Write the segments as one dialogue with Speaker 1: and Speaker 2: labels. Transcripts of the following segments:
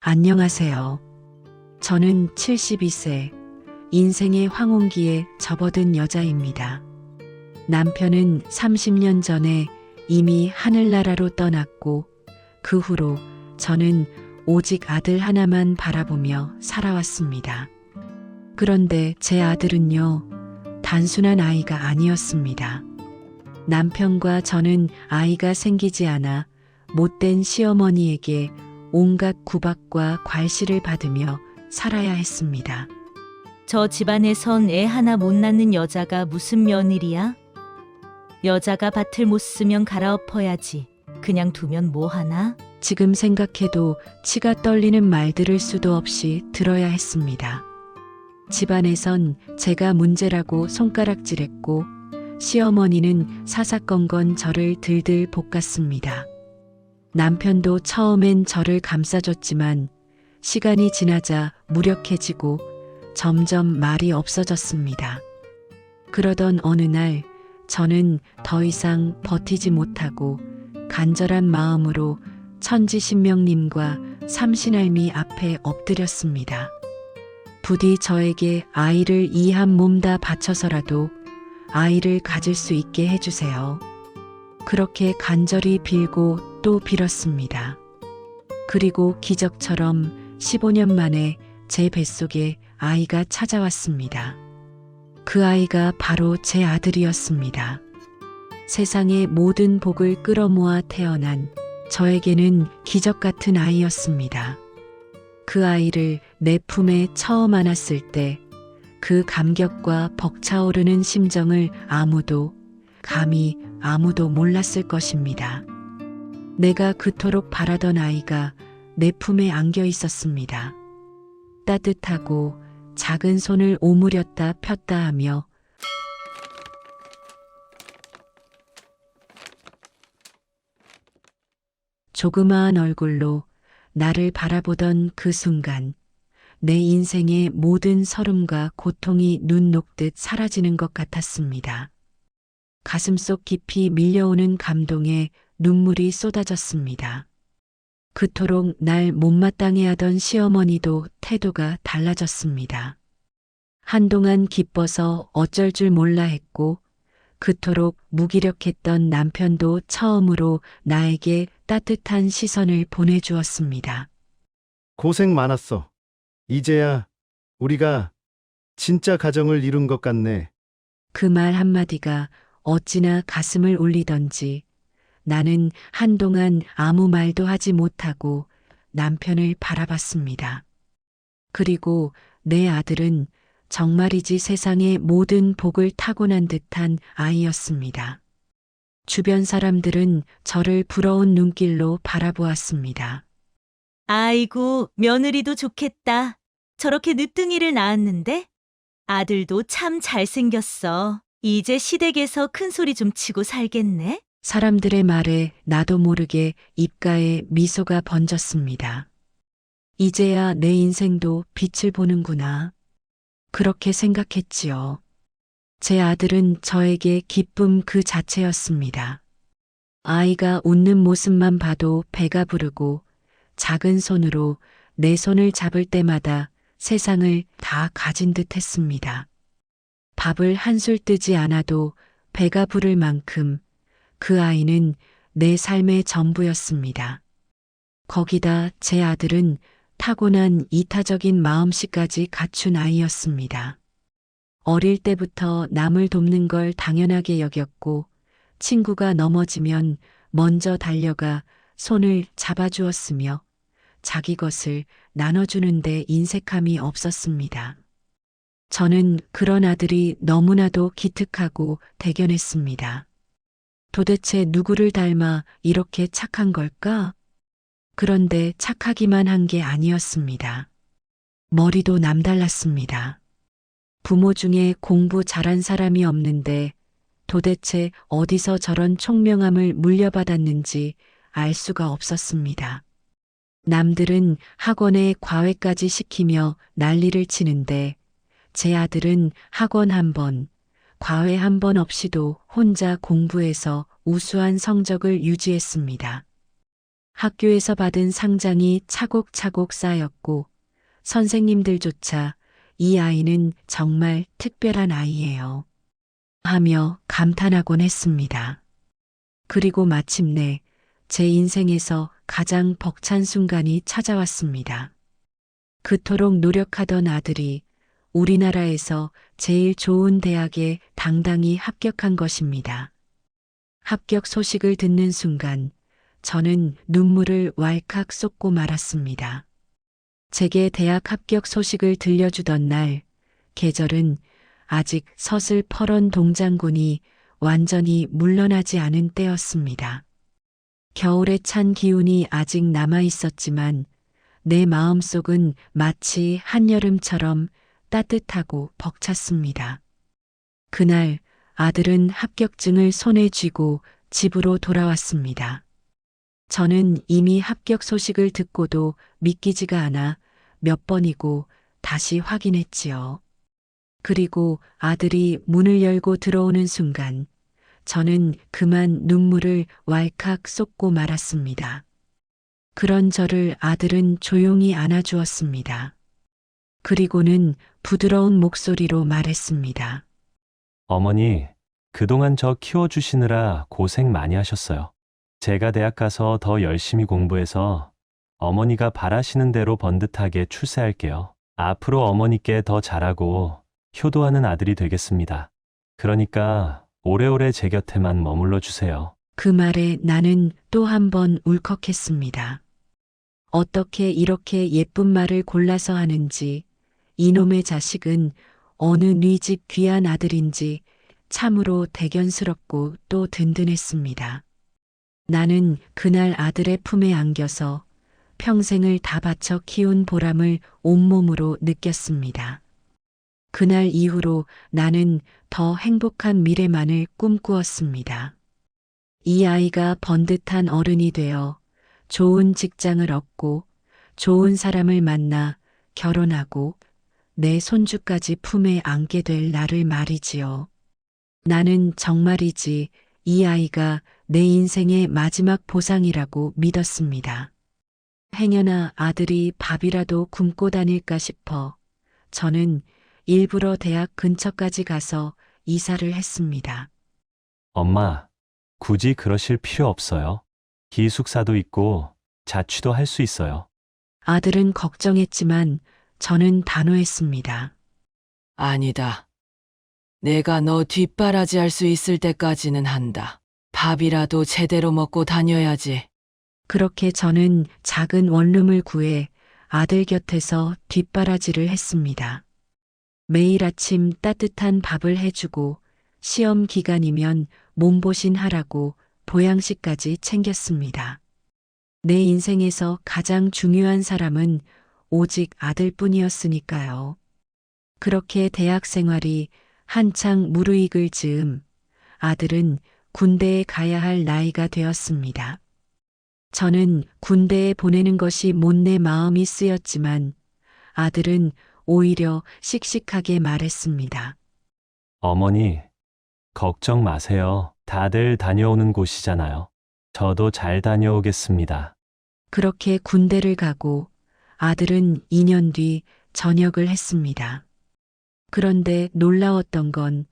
Speaker 1: 안녕하세요. 저는 72세, 인생의 황혼기에 접어든 여자입니다. 남편은 30년 전에 이미 하늘나라로 떠났고, 그 후로 저는 오직 아들 하나만 바라보며 살아왔습니다. 그런데 제 아들은요, 단순한 아이가 아니었습니다. 남편과 저는 아이가 생기지 않아 못된 시어머니에게 온갖 구박과 괄시를 받으며 살아야 했습니다.
Speaker 2: 저 집안에선 애 하나 못 낳는 여자가 무슨 며느리야? 여자가 밭을 못 쓰면 갈아엎어야지. 그냥 두면 뭐 하나?
Speaker 1: 지금 생각해도 치가 떨리는 말들을 수도 없이 들어야 했습니다. 집안에선 제가 문제라고 손가락질했고, 시어머니는 사사건건 저를 들들 볶았습니다. 남편도 처음엔 저를 감싸줬지만 시간이 지나자 무력해지고 점점 말이 없어졌습니다. 그러던 어느 날 저는 더 이상 버티지 못하고 간절한 마음으로 천지신명님과 삼신할미 앞에 엎드렸습니다. 부디 저에게 아이를 이 한 몸 다 바쳐서라도 아이를 가질 수 있게 해주세요. 그렇게 간절히 빌고 또 빌었습니다. 그리고 기적처럼 15년 만에 제 뱃속에 아이가 찾아왔습니다. 그 아이가 바로 제 아들이었습니다. 세상의 모든 복을 끌어모아 태어난 저에게는 기적 같은 아이였습니다. 그 아이를 내 품에 처음 안았을 때 그 감격과 벅차오르는 심정을 감히 아무도 몰랐을 것입니다. 내가 그토록 바라던 아이가 내 품에 안겨 있었습니다. 따뜻하고 작은 손을 오므렸다 폈다 하며 조그마한 얼굴로 나를 바라보던 그 순간 내 인생의 모든 서름과 고통이 눈 녹듯 사라지는 것 같았습니다. 가슴속 깊이 밀려오는 감동에 눈물이 쏟아졌습니다. 그토록 날 못마땅해 하던 시어머니도 태도가 달라졌습니다. 한동안 기뻐서 어쩔 줄 몰라 했고, 그토록 무기력했던 남편도 처음으로 나에게 따뜻한 시선을 보내주었습니다.
Speaker 3: 고생 많았어. 이제야 우리가 진짜 가정을 이룬 것 같네.
Speaker 1: 그 말 한마디가 어찌나 가슴을 울리던지 나는 한동안 아무 말도 하지 못하고 남편을 바라봤습니다. 그리고 내 아들은 정말이지 세상의 모든 복을 타고난 듯한 아이였습니다. 주변 사람들은 저를 부러운 눈길로 바라보았습니다.
Speaker 2: 아이고, 며느리도 좋겠다. 저렇게 늦둥이를 낳았는데? 아들도 참 잘생겼어. 이제 시댁에서 큰 소리 좀 치고 살겠네?
Speaker 1: 사람들의 말에 나도 모르게 입가에 미소가 번졌습니다. 이제야 내 인생도 빛을 보는구나. 그렇게 생각했지요. 제 아들은 저에게 기쁨 그 자체였습니다. 아이가 웃는 모습만 봐도 배가 부르고 작은 손으로 내 손을 잡을 때마다 세상을 다 가진 듯 했습니다. 밥을 한술 뜨지 않아도 배가 부를 만큼 그 아이는 내 삶의 전부였습니다. 거기다 제 아들은 타고난 이타적인 마음씨까지 갖춘 아이였습니다. 어릴 때부터 남을 돕는 걸 당연하게 여겼고, 친구가 넘어지면 먼저 달려가 손을 잡아주었으며 자기 것을 나눠주는데 인색함이 없었습니다. 저는 그런 아들이 너무나도 기특하고 대견했습니다. 도대체 누구를 닮아 이렇게 착한 걸까? 그런데 착하기만 한 게 아니었습니다. 머리도 남달랐습니다. 부모 중에 공부 잘한 사람이 없는데 도대체 어디서 저런 총명함을 물려받았는지 알 수가 없었습니다. 남들은 학원에 과외까지 시키며 난리를 치는데 제 아들은 학원 한 번, 과외 한 번 없이도 혼자 공부해서 우수한 성적을 유지했습니다. 학교에서 받은 상장이 차곡차곡 쌓였고 선생님들조차 이 아이는 정말 특별한 아이예요 하며 감탄하곤 했습니다. 그리고 마침내 제 인생에서 가장 벅찬 순간이 찾아왔습니다. 그토록 노력하던 아들이 우리나라에서 제일 좋은 대학에 당당히 합격한 것입니다. 합격 소식을 듣는 순간 저는 눈물을 왈칵 쏟고 말았습니다. 제게 대학 합격 소식을 들려주던 날, 계절은 아직 서슬퍼런 동장군이 완전히 물러나지 않은 때였습니다. 겨울에 찬 기운이 아직 남아 있었지만 내 마음속은 마치 한여름처럼 따뜻하고 벅찼습니다. 그날 아들은 합격증을 손에 쥐고 집으로 돌아왔습니다. 저는 이미 합격 소식을 듣고도 믿기지가 않아 몇 번이고 다시 확인했지요. 그리고 아들이 문을 열고 들어오는 순간 저는 그만 눈물을 왈칵 쏟고 말았습니다. 그런 저를 아들은 조용히 안아주었습니다. 그리고는 부드러운 목소리로 말했습니다.
Speaker 4: 어머니, 그동안 저 키워주시느라 고생 많이 하셨어요. 제가 대학 가서 더 열심히 공부해서 어머니가 바라시는 대로 번듯하게 출세할게요. 앞으로 어머니께 더 잘하고 효도하는 아들이 되겠습니다. 그러니까 오래오래 제 곁에만 머물러 주세요.
Speaker 1: 그 말에 나는 또 한 번 울컥했습니다. 어떻게 이렇게 예쁜 말을 골라서 하는지, 이놈의 자식은 어느 네 집 귀한 아들인지 참으로 대견스럽고 또 든든했습니다. 나는 그날 아들의 품에 안겨서 평생을 다 바쳐 키운 보람을 온몸으로 느꼈습니다. 그날 이후로 나는 더 행복한 미래만을 꿈꾸었습니다. 이 아이가 번듯한 어른이 되어 좋은 직장을 얻고 좋은 사람을 만나 결혼하고 내 손주까지 품에 안게 될 날을 말이지요. 나는 정말이지 이 아이가 내 인생의 마지막 보상이라고 믿었습니다. 행여나 아들이 밥이라도 굶고 다닐까 싶어 저는 일부러 대학 근처까지 가서 이사를 했습니다.
Speaker 4: 엄마, 굳이 그러실 필요 없어요. 기숙사도 있고 자취도 할 수 있어요.
Speaker 1: 아들은 걱정했지만 저는 단호했습니다.
Speaker 5: 아니다. 내가 너 뒷바라지할 수 있을 때까지는 한다. 밥이라도 제대로 먹고 다녀야지.
Speaker 1: 그렇게 저는 작은 원룸을 구해 아들 곁에서 뒷바라지를 했습니다. 매일 아침 따뜻한 밥을 해주고 시험 기간이면 몸보신 하라고 보양식까지 챙겼습니다. 내 인생에서 가장 중요한 사람은 오직 아들뿐이었으니까요. 그렇게 대학 생활이 한창 무르익을 즈음 아들은 군대에 가야 할 나이가 되었습니다. 저는 군대에 보내는 것이 못내 마음이 쓰였지만 아들은 오히려 씩씩하게 말했습니다.
Speaker 4: 어머니, 걱정 마세요. 다들 다녀오는 곳이잖아요. 저도 잘 다녀오겠습니다.
Speaker 1: 그렇게 군대를 가고 아들은 2년 뒤 전역을 했습니다. 그런데 놀라웠던 건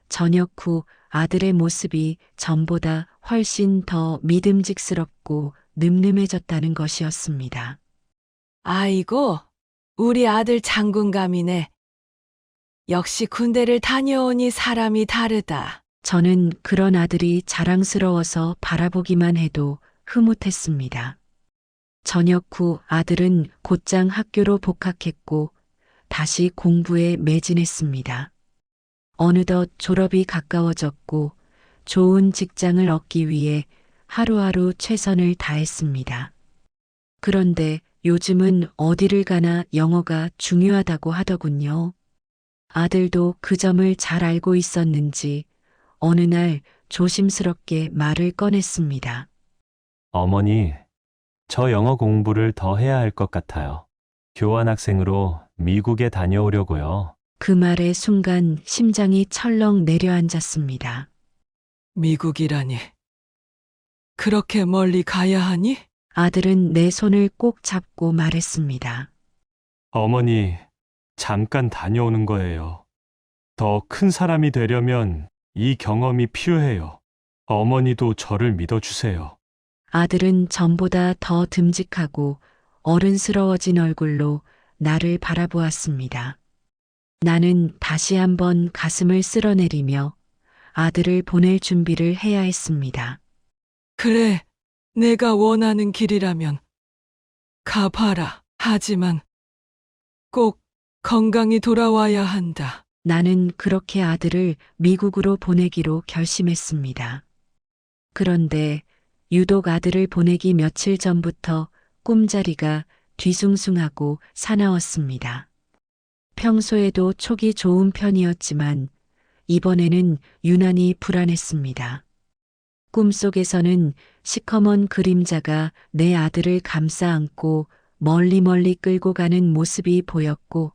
Speaker 1: 전역 후 아들의 모습이 전보다 훨씬 더 믿음직스럽고 늠름해졌다는 것이었습니다.
Speaker 5: 아이고, 우리 아들 장군감이네. 역시 군대를 다녀오니 사람이 다르다.
Speaker 1: 저는 그런 아들이 자랑스러워서 바라보기만 해도 흐뭇했습니다. 전역 후 아들은 곧장 학교로 복학했고 다시 공부에 매진했습니다. 어느덧 졸업이 가까워졌고 좋은 직장을 얻기 위해 하루하루 최선을 다했습니다. 그런데 요즘은 어디를 가나 영어가 중요하다고 하더군요. 아들도 그 점을 잘 알고 있었는지 어느 날 조심스럽게 말을 꺼냈습니다.
Speaker 4: 어머니, 저 영어 공부를 더 해야 할 것 같아요. 교환학생으로 미국에 다녀오려고요.
Speaker 1: 그 말의 순간 심장이 철렁 내려앉았습니다.
Speaker 5: 미국이라니. 그렇게 멀리 가야 하니?
Speaker 1: 아들은 내 손을 꼭 잡고 말했습니다.
Speaker 4: 어머니, 잠깐 다녀오는 거예요. 더 큰 사람이 되려면 이 경험이 필요해요. 어머니도 저를 믿어주세요.
Speaker 1: 아들은 전보다 더 듬직하고 어른스러워진 얼굴로 나를 바라보았습니다. 나는 다시 한번 가슴을 쓸어내리며 아들을 보낼 준비를 해야 했습니다.
Speaker 5: 그래, 내가 원하는 길이라면 가봐라. 하지만 꼭 건강히 돌아와야 한다.
Speaker 1: 나는 그렇게 아들을 미국으로 보내기로 결심했습니다. 그런데 유독 아들을 보내기 며칠 전부터 꿈자리가 뒤숭숭하고 사나웠습니다. 평소에도 촉이 좋은 편이었지만 이번에는 유난히 불안했습니다. 꿈속에서는 시커먼 그림자가 내 아들을 감싸 안고 멀리 끌고 가는 모습이 보였고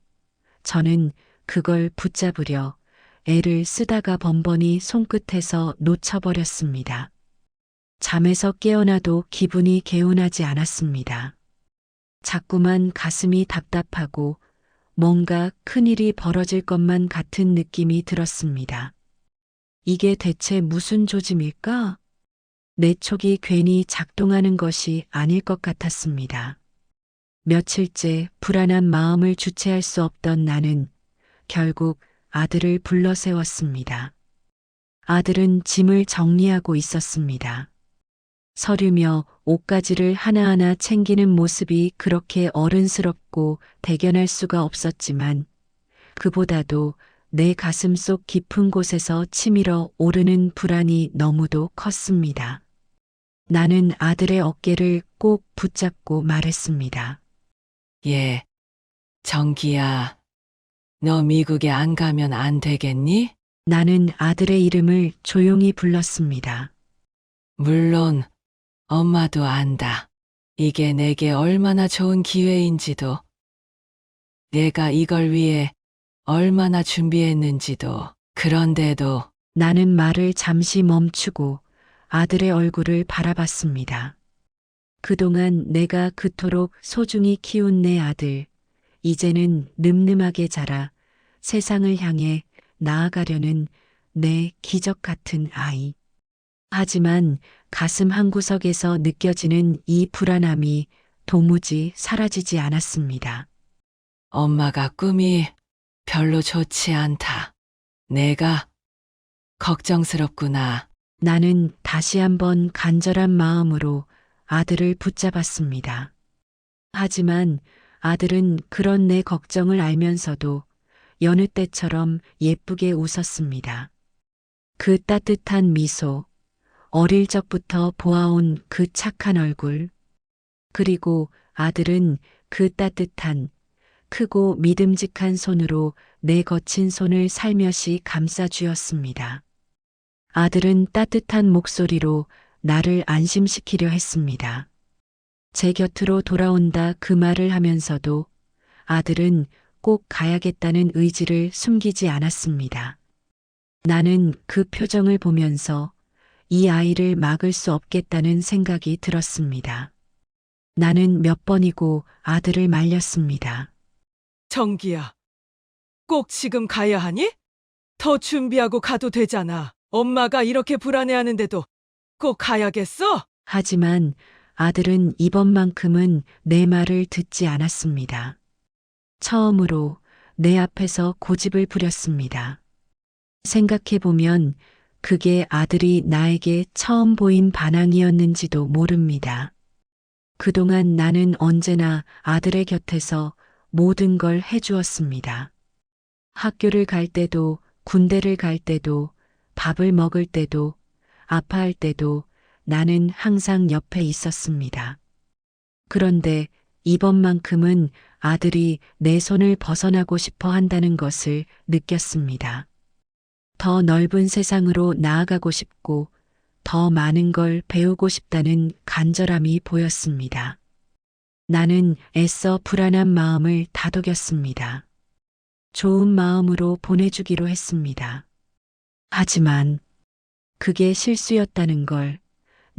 Speaker 1: 저는 그걸 붙잡으려 애를 쓰다가 번번이 손끝에서 놓쳐버렸습니다. 잠에서 깨어나도 기분이 개운하지 않았습니다. 자꾸만 가슴이 답답하고 뭔가 큰일이 벌어질 것만 같은 느낌이 들었습니다. 이게 대체 무슨 조짐일까? 내 촉이 괜히 작동하는 것이 아닐 것 같았습니다. 며칠째 불안한 마음을 주체할 수 없던 나는 결국 아들을 불러 세웠습니다. 아들은 짐을 정리하고 있었습니다. 서류며 옷가지를 하나하나 챙기는 모습이 그렇게 어른스럽고 대견할 수가 없었지만 그보다도 내 가슴 속 깊은 곳에서 치밀어 오르는 불안이 너무도 컸습니다. 나는 아들의 어깨를 꼭 붙잡고 말했습니다.
Speaker 5: 예, 정기야, 너 미국에 안 가면 안 되겠니?
Speaker 1: 나는 아들의 이름을 조용히 불렀습니다.
Speaker 5: 물론 엄마도 안다. 이게 내게 얼마나 좋은 기회인지도, 내가 이걸 위해 얼마나 준비했는지도. 그런데도
Speaker 1: 나는 말을 잠시 멈추고 아들의 얼굴을 바라봤습니다. 그동안 내가 그토록 소중히 키운 내 아들, 이제는 늠름하게 자라 세상을 향해 나아가려는 내 기적 같은 아이. 하지만 가슴 한구석에서 느껴지는 이 불안함이 도무지 사라지지 않았습니다.
Speaker 5: 엄마가 꿈이 별로 좋지 않다. 내가 걱정스럽구나.
Speaker 1: 나는 다시 한번 간절한 마음으로 아들을 붙잡았습니다. 하지만 아들은 그런 내 걱정을 알면서도 여느 때처럼 예쁘게 웃었습니다. 그 따뜻한 미소, 어릴 적부터 보아온 그 착한 얼굴, 그리고 아들은 그 따뜻한, 크고 믿음직한 손으로 내 거친 손을 살며시 감싸주었습니다. 아들은 따뜻한 목소리로 나를 안심시키려 했습니다. 제 곁으로 돌아온다 그 말을 하면서도 아들은 꼭 가야겠다는 의지를 숨기지 않았습니다. 나는 그 표정을 보면서 이 아이를 막을 수 없겠다는 생각이 들었습니다. 나는 몇 번이고 아들을 말렸습니다.
Speaker 5: 정기야, 꼭 지금 가야 하니? 더 준비하고 가도 되잖아. 엄마가 이렇게 불안해하는데도 꼭 가야겠어?
Speaker 1: 하지만 아들은 이번만큼은 내 말을 듣지 않았습니다. 처음으로 내 앞에서 고집을 부렸습니다. 생각해보면 그게 아들이 나에게 처음 보인 반항이었는지도 모릅니다. 그동안 나는 언제나 아들의 곁에서 모든 걸 해주었습니다. 학교를 갈 때도, 군대를 갈 때도, 밥을 먹을 때도, 아파할 때도 나는 항상 옆에 있었습니다. 그런데 이번만큼은 아들이 내 손을 벗어나고 싶어 한다는 것을 느꼈습니다. 더 넓은 세상으로 나아가고 싶고 더 많은 걸 배우고 싶다는 간절함이 보였습니다. 나는 애써 불안한 마음을 다독였습니다. 좋은 마음으로 보내주기로 했습니다. 하지만 그게 실수였다는 걸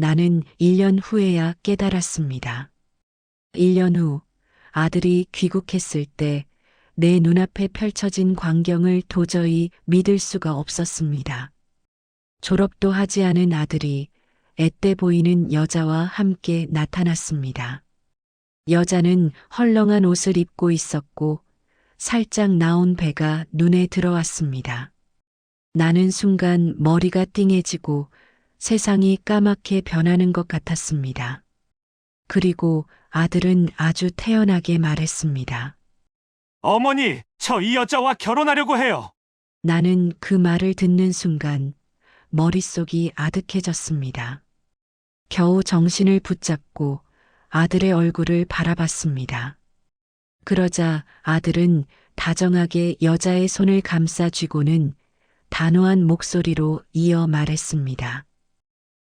Speaker 1: 나는 1년 후에야 깨달았습니다. 1년 후 아들이 귀국했을 때 내 눈앞에 펼쳐진 광경을 도저히 믿을 수가 없었습니다. 졸업도 하지 않은 아들이 앳돼 보이는 여자와 함께 나타났습니다. 여자는 헐렁한 옷을 입고 있었고 살짝 나온 배가 눈에 들어왔습니다. 나는 순간 머리가 띵해지고 세상이 까맣게 변하는 것 같았습니다. 그리고 아들은 아주 태연하게 말했습니다.
Speaker 4: 어머니, 저 이 여자와 결혼하려고 해요.
Speaker 1: 나는 그 말을 듣는 순간 머릿속이 아득해졌습니다. 겨우 정신을 붙잡고 아들의 얼굴을 바라봤습니다. 그러자 아들은 다정하게 여자의 손을 감싸 쥐고는 단호한 목소리로 이어 말했습니다.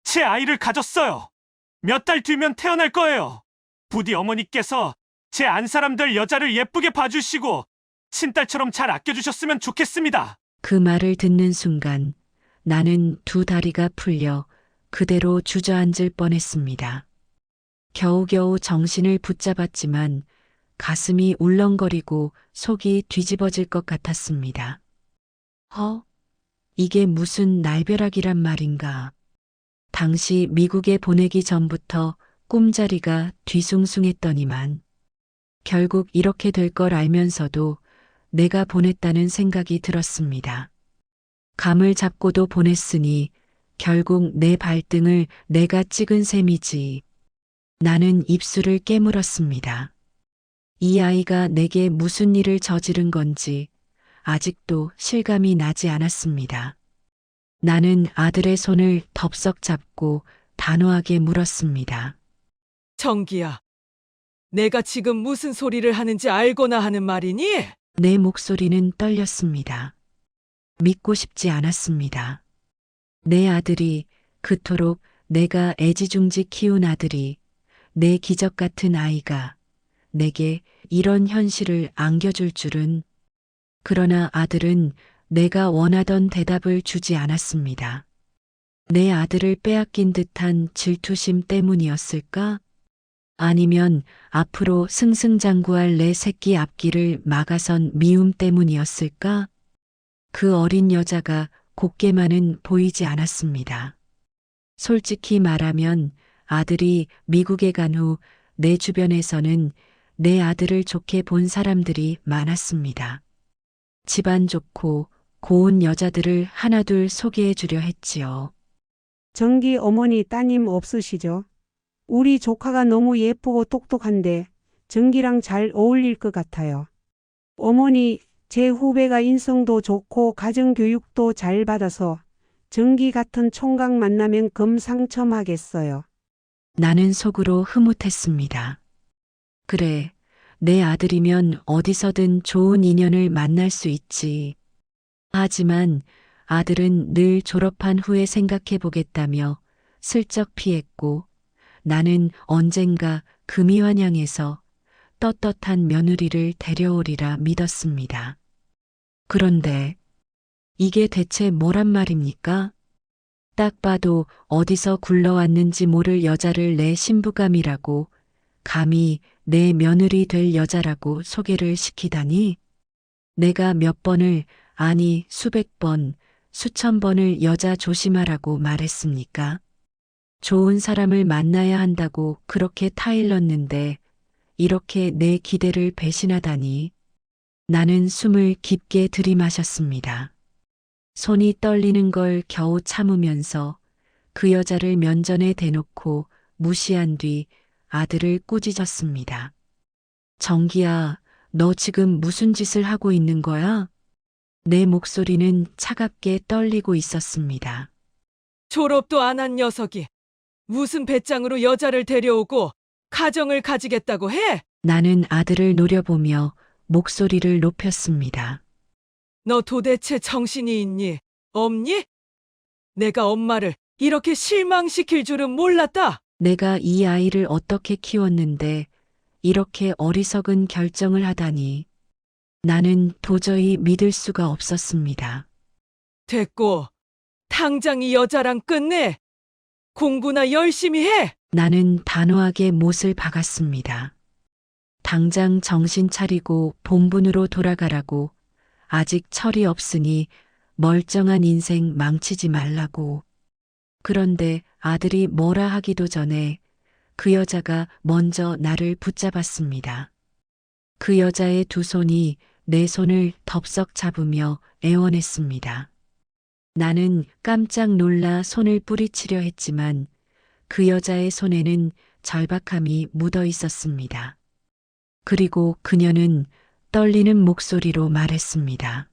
Speaker 4: 제 아이를 가졌어요. 몇 달 뒤면 태어날 거예요. 부디 어머니께서 제 안사람들 여자를 예쁘게 봐주시고 친딸처럼 잘 아껴주셨으면 좋겠습니다.
Speaker 1: 그 말을 듣는 순간 나는 두 다리가 풀려 그대로 주저앉을 뻔했습니다. 겨우겨우 정신을 붙잡았지만 가슴이 울렁거리고 속이 뒤집어질 것 같았습니다. 이게 무슨 날벼락이란 말인가. 당시 미국에 보내기 전부터 꿈자리가 뒤숭숭했더니만 결국 이렇게 될 걸 알면서도 내가 보냈다는 생각이 들었습니다. 감을 잡고도 보냈으니 결국 내 발등을 내가 찍은 셈이지. 나는 입술을 깨물었습니다. 이 아이가 내게 무슨 일을 저지른 건지 아직도 실감이 나지 않았습니다. 나는 아들의 손을 덥석 잡고 단호하게 물었습니다.
Speaker 5: 정기야, 내가 지금 무슨 소리를 하는지 알고나 하는 말이니?
Speaker 1: 내 목소리는 떨렸습니다. 믿고 싶지 않았습니다. 내 아들이, 그토록 내가 애지중지 키운 아들이, 내 기적 같은 아이가 내게 이런 현실을 안겨줄 줄은. 그러나 아들은 내가 원하던 대답을 주지 않았습니다. 내 아들을 빼앗긴 듯한 질투심 때문이었을까? 아니면 앞으로 승승장구할 내 새끼 앞길을 막아선 미움 때문이었을까? 그 어린 여자가 곱게만은 보이지 않았습니다. 솔직히 말하면 아들이 미국에 간 후 내 주변에서는 내 아들을 좋게 본 사람들이 많았습니다. 집안 좋고 고운 여자들을 하나둘 소개해 주려 했지요.
Speaker 6: 정기 어머니 따님 없으시죠? 우리 조카가 너무 예쁘고 똑똑한데 정기랑 잘 어울릴 것 같아요. 어머니, 제 후배가 인성도 좋고 가정교육도 잘 받아서 정기 같은 총각 만나면 금상첨하겠어요.
Speaker 1: 나는 속으로 흐뭇했습니다. 그래, 내 아들이면 어디서든 좋은 인연을 만날 수 있지. 하지만 아들은 늘 졸업한 후에 생각해 보겠다며 슬쩍 피했고 나는 언젠가 금이환양에서 떳떳한 며느리를 데려오리라 믿었습니다. 그런데 이게 대체 뭐란 말입니까? 딱 봐도 어디서 굴러왔는지 모를 여자를 내 신부감이라고, 감히 내 며느리 될 여자라고 소개를 시키다니? 내가 몇 번을, 아니 수백 번, 수천 번을 여자 조심하라고 말했습니까? 좋은 사람을 만나야 한다고 그렇게 타일렀는데 이렇게 내 기대를 배신하다니. 나는 숨을 깊게 들이마셨습니다. 손이 떨리는 걸 겨우 참으면서 그 여자를 면전에 대놓고 무시한 뒤 아들을 꾸짖었습니다. 정기야, 너 지금 무슨 짓을 하고 있는 거야? 내 목소리는 차갑게 떨리고 있었습니다.
Speaker 5: 졸업도 안 한 녀석이 무슨 배짱으로 여자를 데려오고 가정을 가지겠다고 해?
Speaker 1: 나는 아들을 노려보며 목소리를 높였습니다.
Speaker 5: 너 도대체 정신이 있니? 없니? 내가 엄마를 이렇게 실망시킬 줄은 몰랐다.
Speaker 1: 내가 이 아이를 어떻게 키웠는데 이렇게 어리석은 결정을 하다니. 나는 도저히 믿을 수가 없었습니다.
Speaker 5: 됐고, 당장 이 여자랑 끝내. 공부나 열심히 해!
Speaker 1: 나는 단호하게 못을 박았습니다. 당장 정신 차리고 본분으로 돌아가라고. 아직 철이 없으니 멀쩡한 인생 망치지 말라고. 그런데 아들이 뭐라 하기도 전에 그 여자가 먼저 나를 붙잡았습니다. 그 여자의 두 손이 내 손을 덥석 잡으며 애원했습니다. 나는 깜짝 놀라 손을 뿌리치려 했지만 그 여자의 손에는 절박함이 묻어 있었습니다. 그리고 그녀는 떨리는 목소리로 말했습니다.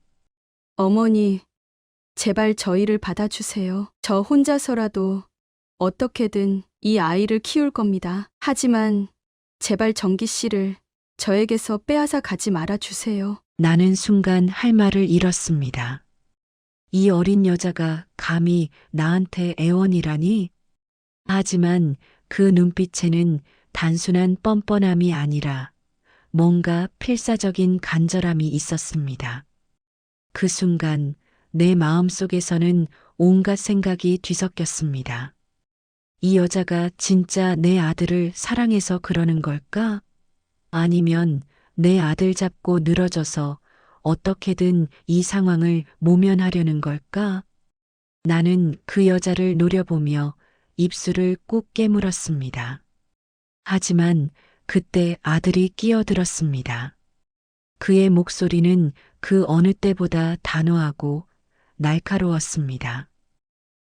Speaker 7: 어머니, 제발 저희를 받아주세요. 저 혼자서라도 어떻게든 이 아이를 키울 겁니다. 하지만 제발 정기 씨를 저에게서 빼앗아 가지 말아 주세요.
Speaker 1: 나는 순간 할 말을 잃었습니다. 이 어린 여자가 감히 나한테 애원이라니? 하지만 그 눈빛에는 단순한 뻔뻔함이 아니라 뭔가 필사적인 간절함이 있었습니다. 그 순간 내 마음속에서는 온갖 생각이 뒤섞였습니다. 이 여자가 진짜 내 아들을 사랑해서 그러는 걸까? 아니면 내 아들 잡고 늘어져서 어떻게든 이 상황을 모면하려는 걸까? 나는 그 여자를 노려보며 입술을 꾹 깨물었습니다. 하지만 그때 아들이 끼어들었습니다. 그의 목소리는 그 어느 때보다 단호하고 날카로웠습니다.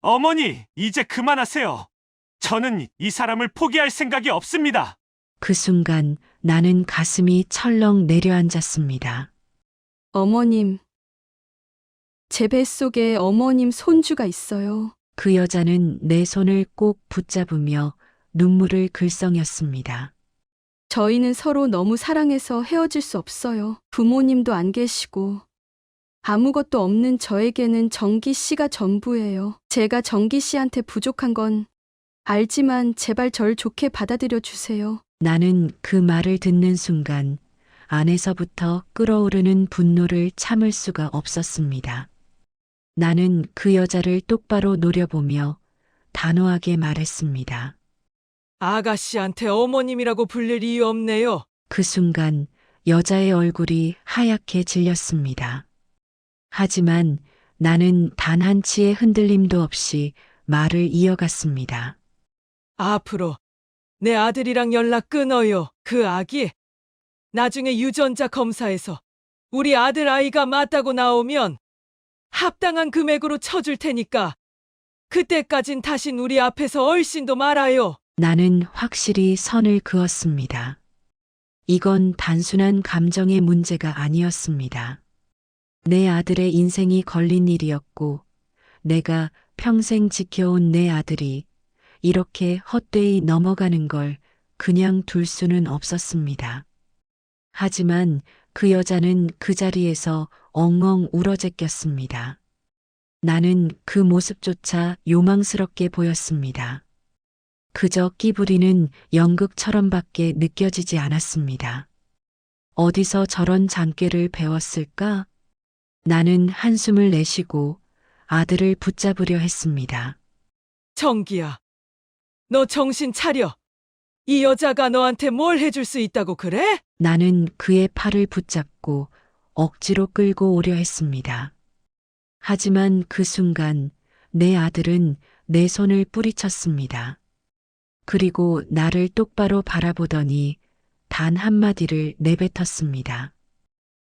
Speaker 8: 어머니, 이제 그만하세요. 저는 이 사람을 포기할 생각이 없습니다.
Speaker 1: 그 순간 나는 가슴이 철렁 내려앉았습니다.
Speaker 7: 어머님, 제 뱃속에 어머님 손주가 있어요.
Speaker 1: 그 여자는 내 손을 꼭 붙잡으며 눈물을 글썽였습니다.
Speaker 7: 저희는 서로 너무 사랑해서 헤어질 수 없어요. 부모님도 안 계시고 아무것도 없는 저에게는 정기 씨가 전부예요. 제가 정기 씨한테 부족한 건 알지만 제발 절 좋게 받아들여 주세요.
Speaker 1: 나는 그 말을 듣는 순간 안에서부터 끓어오르는 분노를 참을 수가 없었습니다. 나는 그 여자를 똑바로 노려보며 단호하게 말했습니다.
Speaker 5: 아가씨한테 어머님이라고 불릴 이유 없네요.
Speaker 1: 그 순간 여자의 얼굴이 하얗게 질렸습니다. 하지만 나는 단 한치의 흔들림도 없이 말을 이어갔습니다.
Speaker 5: 앞으로 내 아들이랑 연락 끊어요. 그 아기 나중에 유전자 검사에서 우리 아들 아이가 맞다고 나오면 합당한 금액으로 쳐줄 테니까 그때까진 다신 우리 앞에서 얼씬도 말아요.
Speaker 1: 나는 확실히 선을 그었습니다. 이건 단순한 감정의 문제가 아니었습니다. 내 아들의 인생이 걸린 일이었고 내가 평생 지켜온 내 아들이 이렇게 헛되이 넘어가는 걸 그냥 둘 수는 없었습니다. 하지만 그 여자는 그 자리에서 엉엉 울어제꼈습니다. 나는 그 모습조차 요망스럽게 보였습니다. 그저 끼부리는 연극처럼밖에 느껴지지 않았습니다. 어디서 저런 장꾀를 배웠을까? 나는 한숨을 내쉬고 아들을 붙잡으려 했습니다.
Speaker 5: 정기야, 너 정신 차려. 이 여자가 너한테 뭘 해줄 수 있다고 그래?
Speaker 1: 나는 그의 팔을 붙잡고 억지로 끌고 오려 했습니다. 하지만 그 순간 내 아들은 내 손을 뿌리쳤습니다. 그리고 나를 똑바로 바라보더니 단 한마디를 내뱉었습니다.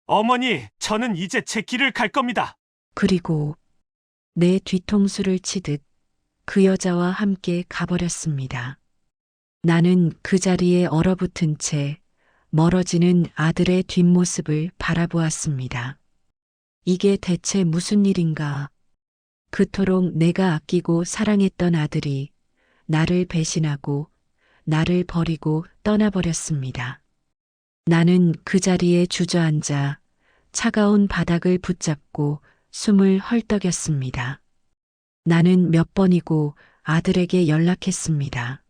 Speaker 8: 어머니, 저는 이제 제 길을 갈 겁니다.
Speaker 1: 그리고 내 뒤통수를 치듯 그 여자와 함께 가버렸습니다. 나는 그 자리에 얼어붙은 채 멀어지는 아들의 뒷모습을 바라보았습니다. 이게 대체 무슨 일인가? 그토록 내가 아끼고 사랑했던 아들이 나를 배신하고 나를 버리고 떠나버렸습니다. 나는 그 자리에 주저앉아 차가운 바닥을 붙잡고 숨을 헐떡였습니다. 나는 몇 번이고 아들에게 연락했습니다.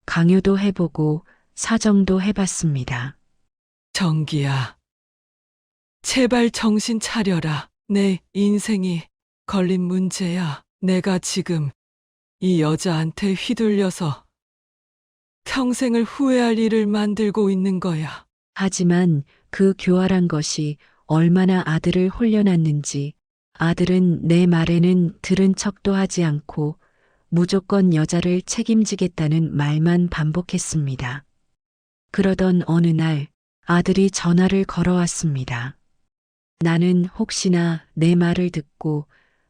Speaker 1: 강요도 해보고 사정도 해봤습니다.
Speaker 5: 정기야, 제발 정신 차려라. 내 인생이 걸린 문제야. 내가 지금 이 여자한테 휘둘려서 평생을 후회할 일을 만들고 있는 거야.
Speaker 1: 하지만 그 교활한 것이 얼마나 아들을 홀려놨는지 아들은 내 말에는 들은 척도 하지 않고 무조건 여자를 책임지겠다는 말만 반복했습니다. 그러던 어느 날 아들이 전화를 걸어왔습니다. 나는 혹시나 내 말을 듣고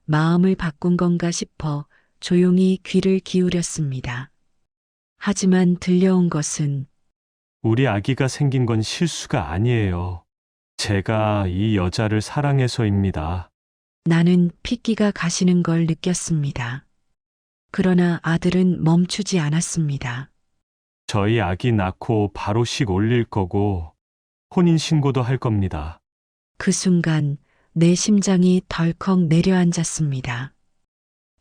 Speaker 1: 마음을 바꾼 건가 싶어 조용히 귀를 기울였습니다. 하지만 들려온 것은
Speaker 4: 우리 아기가 생긴 건 실수가 아니에요. 제가 이 여자를 사랑해서입니다.
Speaker 1: 나는 핏기가 가시는 걸 느꼈습니다. 그러나 아들은 멈추지 않았습니다.
Speaker 4: 저희 아기 낳고 바로 식 올릴 거고 혼인신고도 할 겁니다.
Speaker 1: 그 순간 내 심장이 덜컥 내려앉았습니다.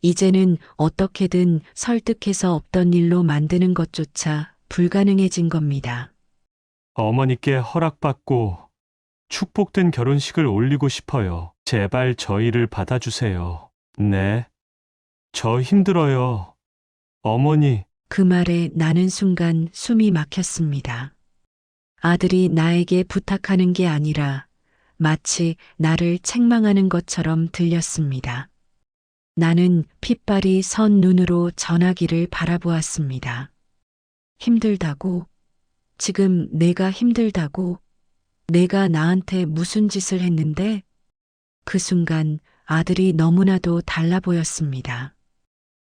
Speaker 1: 이제는 어떻게든 설득해서 없던 일로 만드는 것조차 불가능해진 겁니다.
Speaker 4: 어머니께 허락받고 축복된 결혼식을 올리고 싶어요. 제발 저희를 받아주세요. 네. 저 힘들어요. 어머니.
Speaker 1: 그 말에 나는 순간 숨이 막혔습니다. 아들이 나에게 부탁하는 게 아니라 마치 나를 책망하는 것처럼 들렸습니다. 나는 핏발이 선 눈으로 전화기를 바라보았습니다. 힘들다고? 지금 내가 힘들다고? 내가 나한테 무슨 짓을 했는데? 그 순간 아들이 너무나도 달라 보였습니다.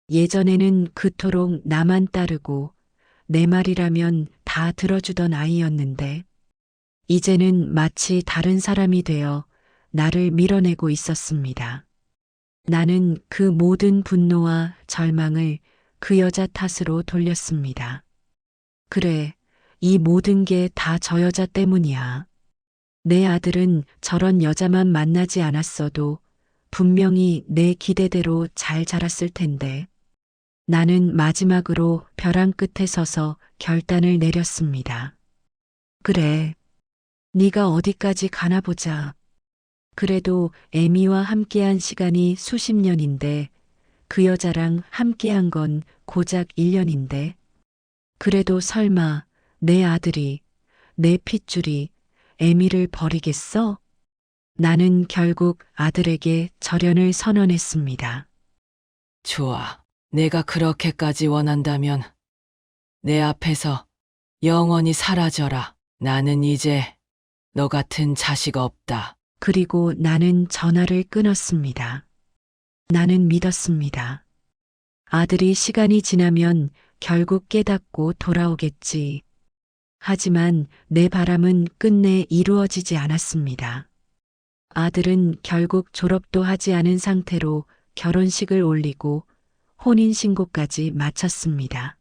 Speaker 1: 예전에는 그토록 나만 따르고 내 말이라면 다 들어주던 아이였는데 이제는 마치 다른 사람이 되어 나를 밀어내고 있었습니다. 나는 그 모든 분노와 절망을 그 여자 탓으로 돌렸습니다. 그래, 이 모든 게 다 저 여자 때문이야. 내 아들은 저런 여자만 만나지 않았어도 분명히 내 기대대로 잘 자랐을 텐데. 나는 마지막으로 벼랑 끝에 서서 결단을 내렸습니다. 그래, 네가 어디까지 가나 보자. 그래도 애미와 함께한 시간이 수십 년인데 그 여자랑 함께한 건 고작 1년인데. 그래도 설마 내 아들이, 내 핏줄이 애미를 버리겠어? 나는 결국 아들에게 절연을 선언했습니다.
Speaker 5: 좋아. 내가 그렇게까지 원한다면 내 앞에서 영원히 사라져라. 나는 이제 너 같은 자식 없다.
Speaker 1: 그리고 나는 전화를 끊었습니다. 나는 믿었습니다. 아들이 시간이 지나면 결국 깨닫고 돌아오겠지. 하지만 내 바람은 끝내 이루어지지 않았습니다. 아들은 결국 졸업도 하지 않은 상태로 결혼식을 올리고 혼인신고까지 마쳤습니다.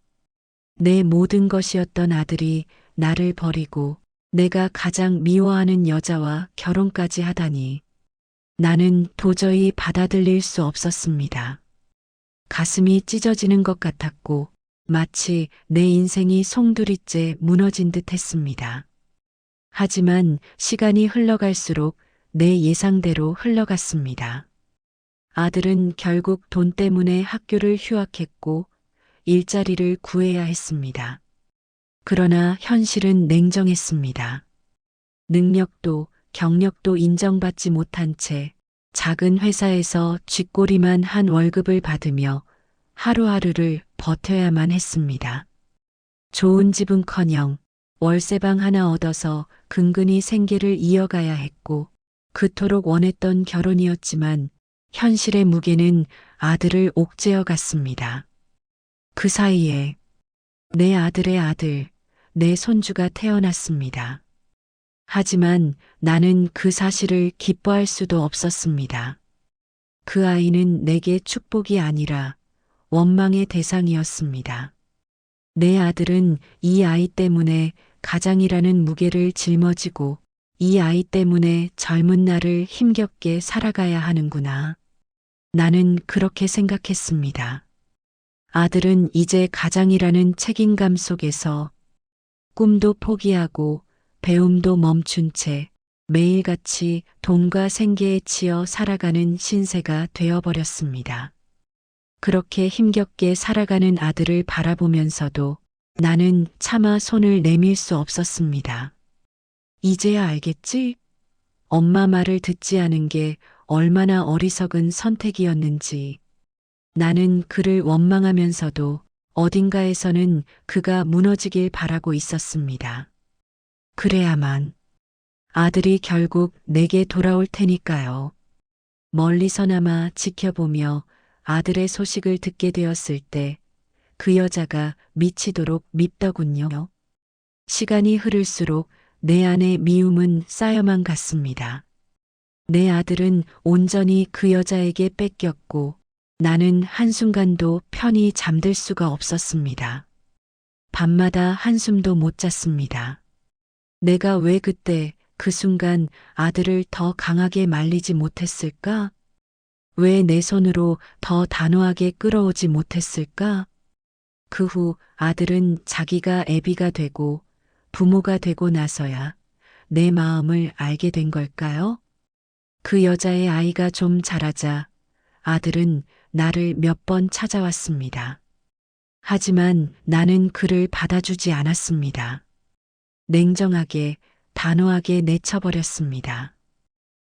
Speaker 1: 내 모든 것이었던 아들이 나를 버리고 내가 가장 미워하는 여자와 결혼까지 하다니 나는 도저히 받아들일 수 없었습니다. 가슴이 찢어지는 것 같았고 마치 내 인생이 송두리째 무너진 듯 했습니다. 하지만 시간이 흘러갈수록 내 예상대로 흘러갔습니다. 아들은 결국 돈 때문에 학교를 휴학했고 일자리를 구해야 했습니다. 그러나 현실은 냉정했습니다. 능력도 경력도 인정받지 못한 채 작은 회사에서 쥐꼬리만 한 월급을 받으며 하루하루를 버텨야만 했습니다. 좋은 집은커녕 월세방 하나 얻어서 근근히 생계를 이어가야 했고 그토록 원했던 결혼이었지만 현실의 무게는 아들을 옥죄어 갔습니다. 그 사이에 내 아들의 아들, 내 손주가 태어났습니다. 하지만 나는 그 사실을 기뻐할 수도 없었습니다. 그 아이는 내게 축복이 아니라 원망의 대상이었습니다. 내 아들은 이 아이 때문에 가장이라는 무게를 짊어지고 이 아이 때문에 젊은 날을 힘겹게 살아가야 하는구나. 나는 그렇게 생각했습니다. 아들은 이제 가장이라는 책임감 속에서 꿈도 포기하고 배움도 멈춘 채 매일같이 돈과 생계에 치여 살아가는 신세가 되어버렸습니다. 그렇게 힘겹게 살아가는 아들을 바라보면서도 나는 차마 손을 내밀 수 없었습니다. 이제야 알겠지? 엄마 말을 듣지 않은 게 얼마나 어리석은 선택이었는지. 나는 그를 원망하면서도 어딘가에서는 그가 무너지길 바라고 있었습니다. 그래야만 아들이 결국 내게 돌아올 테니까요. 멀리서나마 지켜보며 아들의 소식을 듣게 되었을 때 그 여자가 미치도록 밉더군요. 시간이 흐를수록 내 안의 미움은 쌓여만 갔습니다. 내 아들은 온전히 그 여자에게 뺏겼고 나는 한순간도 편히 잠들 수가 없었습니다. 밤마다 한숨도 못 잤습니다. 내가 왜 그때 그 순간 아들을 더 강하게 말리지 못했을까? 왜 내 손으로 더 단호하게 끌어오지 못했을까? 그 후 아들은 자기가 애비가 되고 부모가 되고 나서야 내 마음을 알게 된 걸까요? 그 여자의 아이가 좀 자라자 아들은 나를 몇 번 찾아왔습니다. 하지만 나는 그를 받아주지 않았습니다. 냉정하게, 단호하게 내쳐버렸습니다.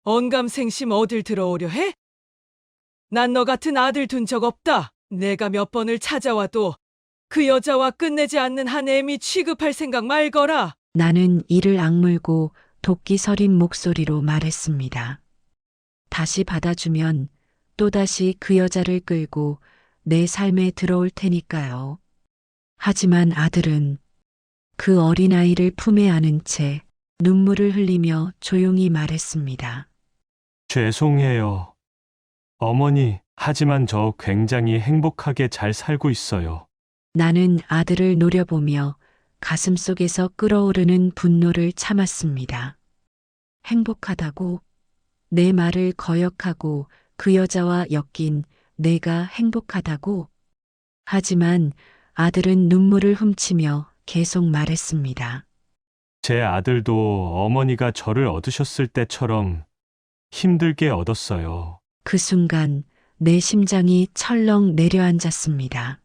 Speaker 5: 언감생심 어딜 들어오려 해? 난 너 같은 아들 둔 적 없다. 내가 몇 번을 찾아와도 그 여자와 끝내지 않는 한 애미 취급할 생각 말거라.
Speaker 1: 나는 이를 악물고 도끼 서린 목소리로 말했습니다. 다시 받아주면 또다시 그 여자를 끌고 내 삶에 들어올 테니까요. 하지만 아들은 그 어린아이를 품에 안은 채 눈물을 흘리며 조용히 말했습니다.
Speaker 4: 죄송해요. 어머니, 하지만 저 굉장히 행복하게 잘 살고 있어요.
Speaker 1: 나는 아들을 노려보며 가슴속에서 끓어오르는 분노를 참았습니다. 행복하다고? 내 말을 거역하고 그 여자와 엮인 내가 행복하다고? 하지만 아들은 눈물을 훔치며 계속 말했습니다.
Speaker 4: 제 아들도 어머니가 저를 얻으셨을 때처럼 힘들게 얻었어요.
Speaker 1: 그 순간 내 심장이 철렁 내려앉았습니다.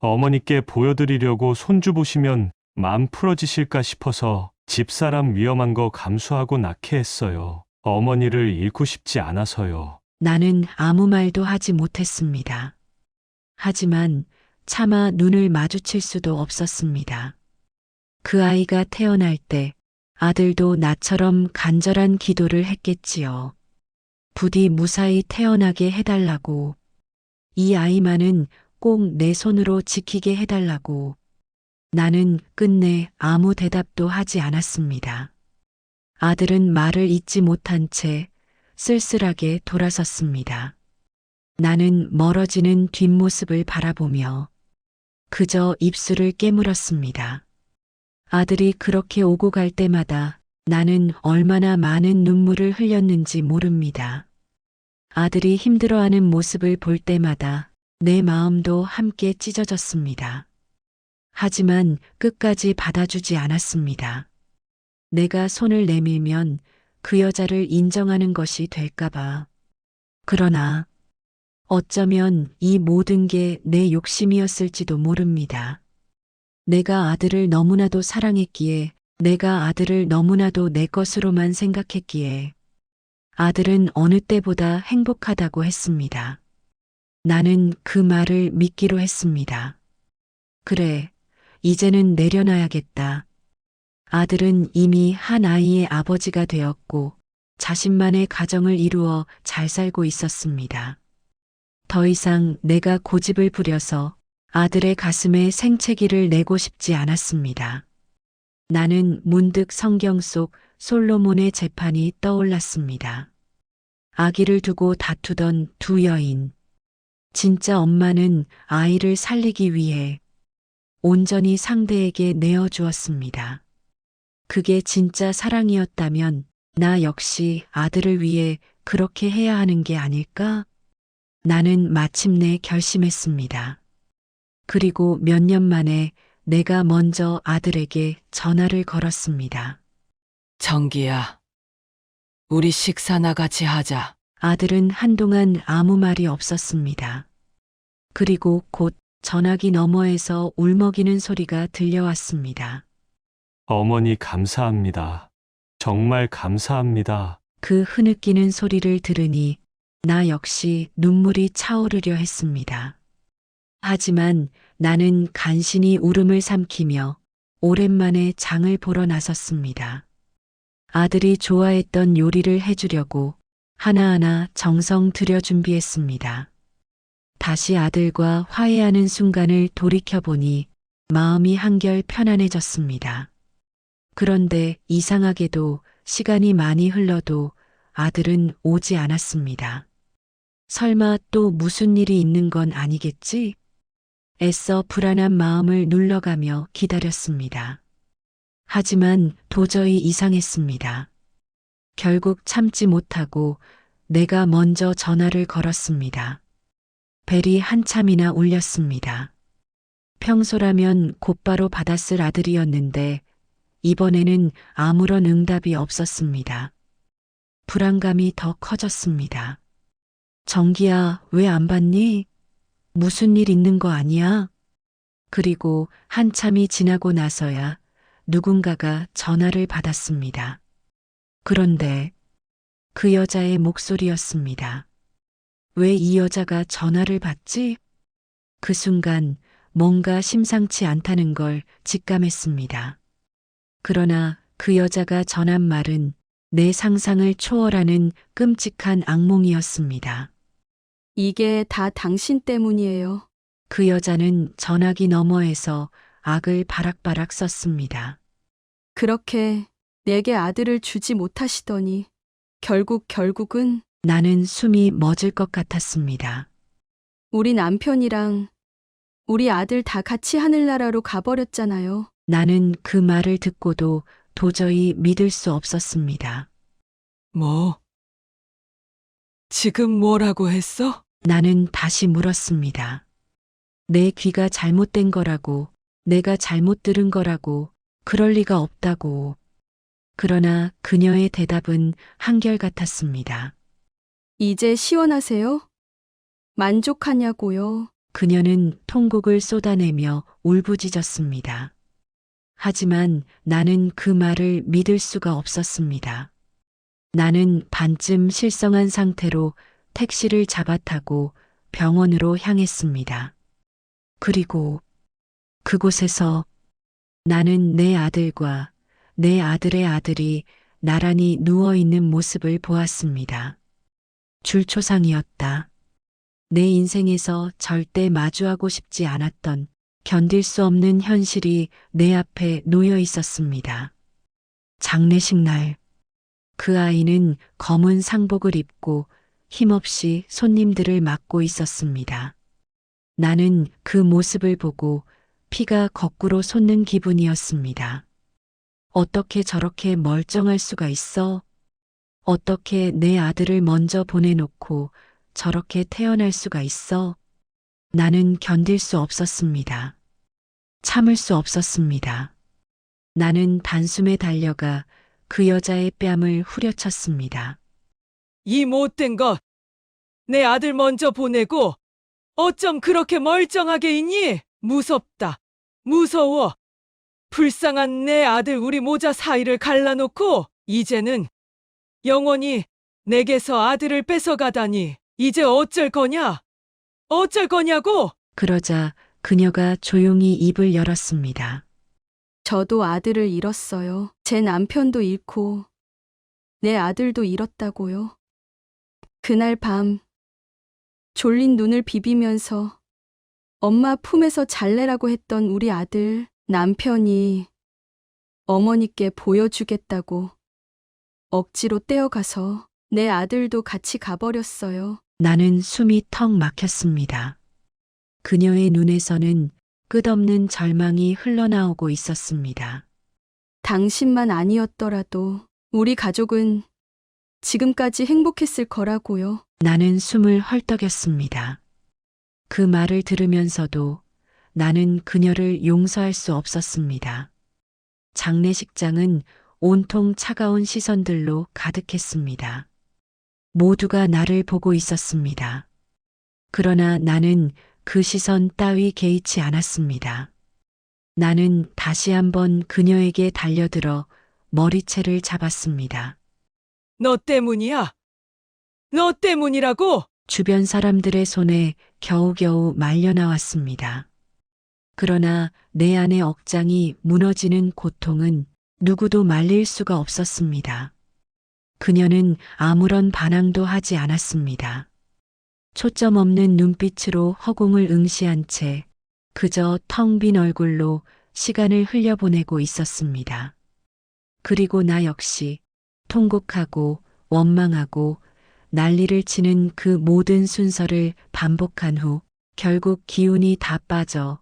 Speaker 4: 어머니께 보여드리려고 손주 보시면 마음 풀어지실까 싶어서 집사람 위험한 거 감수하고 낳게 했어요. 어머니를 잃고 싶지 않아서요.
Speaker 1: 나는 아무 말도 하지 못했습니다. 하지만 차마 눈을 마주칠 수도 없었습니다. 그 아이가 태어날 때 아들도 나처럼 간절한 기도를 했겠지요. 부디 무사히 태어나게 해달라고. 이 아이만은 꼭 내 손으로 지키게 해달라고. 나는 끝내 아무 대답도 하지 않았습니다. 아들은 말을 잇지 못한 채 쓸쓸하게 돌아섰습니다. 나는 멀어지는 뒷모습을 바라보며 그저 입술을 깨물었습니다. 아들이 그렇게 오고 갈 때마다 나는 얼마나 많은 눈물을 흘렸는지 모릅니다. 아들이 힘들어하는 모습을 볼 때마다 내 마음도 함께 찢어졌습니다. 하지만 끝까지 받아주지 않았습니다. 내가 손을 내밀면 그 여자를 인정하는 것이 될까봐. 그러나 어쩌면 이 모든 게 내 욕심이었을지도 모릅니다. 내가 아들을 너무나도 사랑했기에, 내가 아들을 너무나도 내 것으로만 생각했기에, 아들은 어느 때보다 행복하다고 했습니다. 나는 그 말을 믿기로 했습니다. 그래, 이제는 내려놔야겠다. 아들은 이미 한 아이의 아버지가 되었고 자신만의 가정을 이루어 잘 살고 있었습니다. 더 이상 내가 고집을 부려서 아들의 가슴에 생채기를 내고 싶지 않았습니다. 나는 문득 성경 속 솔로몬의 재판이 떠올랐습니다. 아기를 두고 다투던 두 여인. 진짜 엄마는 아이를 살리기 위해 온전히 상대에게 내어주었습니다. 그게 진짜 사랑이었다면 나 역시 아들을 위해 그렇게 해야 하는 게 아닐까? 나는 마침내 결심했습니다. 그리고 몇 년 만에 내가 먼저 아들에게 전화를 걸었습니다.
Speaker 5: 정기야, 우리 식사나 같이 하자.
Speaker 1: 아들은 한동안 아무 말이 없었습니다. 그리고 곧 전화기 너머에서 울먹이는 소리가 들려왔습니다.
Speaker 4: 어머니 감사합니다. 정말 감사합니다.
Speaker 1: 그 흐느끼는 소리를 들으니 나 역시 눈물이 차오르려 했습니다. 하지만 나는 간신히 울음을 삼키며 오랜만에 장을 보러 나섰습니다. 아들이 좋아했던 요리를 해주려고 하나하나 정성 들여 준비했습니다. 다시 아들과 화해하는 순간을 돌이켜보니 마음이 한결 편안해졌습니다. 그런데 이상하게도 시간이 많이 흘러도 아들은 오지 않았습니다. 설마 또 무슨 일이 있는 건 아니겠지? 애써 불안한 마음을 눌러가며 기다렸습니다. 하지만 도저히 이상했습니다. 결국 참지 못하고 내가 먼저 전화를 걸었습니다. 벨이 한참이나 울렸습니다. 평소라면 곧바로 받았을 아들이었는데 이번에는 아무런 응답이 없었습니다. 불안감이 더 커졌습니다. 정기야, 왜 안 받니? 무슨 일 있는 거 아니야? 그리고 한참이 지나고 나서야 누군가가 전화를 받았습니다. 그런데 그 여자의 목소리였습니다. 왜 이 여자가 전화를 받지? 그 순간 뭔가 심상치 않다는 걸 직감했습니다. 그러나 그 여자가 전한 말은 내 상상을 초월하는 끔찍한 악몽이었습니다.
Speaker 7: 이게 다 당신 때문이에요.
Speaker 1: 그 여자는 전화기 너머에서 악을 바락바락 썼습니다.
Speaker 7: 그렇게 내게 아들을 주지 못하시더니 결국은
Speaker 1: 나는 숨이 멎을 것 같았습니다.
Speaker 7: 우리 남편이랑 우리 아들 다 같이 하늘나라로 가버렸잖아요.
Speaker 1: 나는 그 말을 듣고도 도저히 믿을 수 없었습니다.
Speaker 5: 뭐? 지금 뭐라고 했어?
Speaker 1: 나는 다시 물었습니다. 내 귀가 잘못된 거라고, 내가 잘못 들은 거라고, 그럴 리가 없다고. 그러나 그녀의 대답은 한결같았습니다.
Speaker 7: 이제 시원하세요? 만족하냐고요?
Speaker 1: 그녀는 통곡을 쏟아내며 울부짖었습니다. 하지만 나는 그 말을 믿을 수가 없었습니다. 나는 반쯤 실성한 상태로 택시를 잡아타고 병원으로 향했습니다. 그리고 그곳에서 나는 내 아들과 내 아들의 아들이 나란히 누워있는 모습을 보았습니다. 줄초상이었다. 내 인생에서 절대 마주하고 싶지 않았던 견딜 수 없는 현실이 내 앞에 놓여 있었습니다. 장례식 날, 그 아이는 검은 상복을 입고 힘없이 손님들을 맞고 있었습니다. 나는 그 모습을 보고 피가 거꾸로 솟는 기분이었습니다. 어떻게 저렇게 멀쩡할 수가 있어? 어떻게 내 아들을 먼저 보내놓고 저렇게 태어날 수가 있어? 나는 견딜 수 없었습니다. 참을 수 없었습니다. 나는 단숨에 달려가 그 여자의 뺨을 후려쳤습니다.
Speaker 5: 이 못된 것! 내 아들 먼저 보내고 어쩜 그렇게 멀쩡하게 있니? 무섭다. 무서워. 불쌍한 내 아들 우리 모자 사이를 갈라놓고 이제는 영원히 내게서 아들을 뺏어가다니. 이제 어쩔 거냐? 어쩔 거냐고!
Speaker 1: 그러자 그녀가 조용히 입을 열었습니다.
Speaker 7: 저도 아들을 잃었어요. 제 남편도 잃고 내 아들도 잃었다고요. 그날 밤 졸린 눈을 비비면서 엄마 품에서 잘래라고 했던 우리 아들, 남편이 어머니께 보여주겠다고 억지로 떼어가서 내 아들도 같이 가버렸어요.
Speaker 1: 나는 숨이 턱 막혔습니다. 그녀의 눈에서는 끝없는 절망이 흘러나오고 있었습니다.
Speaker 7: 당신만 아니었더라도 우리 가족은 지금까지 행복했을 거라고요.
Speaker 1: 나는 숨을 헐떡였습니다. 그 말을 들으면서도 나는 그녀를 용서할 수 없었습니다. 장례식장은 온통 차가운 시선들로 가득했습니다. 모두가 나를 보고 있었습니다. 그러나 나는 그 시선 따위 개의치 않았습니다. 나는 다시 한번 그녀에게 달려들어 머리채를 잡았습니다.
Speaker 5: 너 때문이야. 너 때문이라고.
Speaker 1: 주변 사람들의 손에 겨우겨우 말려 나왔습니다. 그러나 내 안의 억장이 무너지는 고통은 누구도 말릴 수가 없었습니다. 그녀는 아무런 반항도 하지 않았습니다. 초점 없는 눈빛으로 허공을 응시한 채 그저 텅 빈 얼굴로 시간을 흘려보내고 있었습니다. 그리고 나 역시 통곡하고 원망하고 난리를 치는 그 모든 순서를 반복한 후 결국 기운이 다 빠져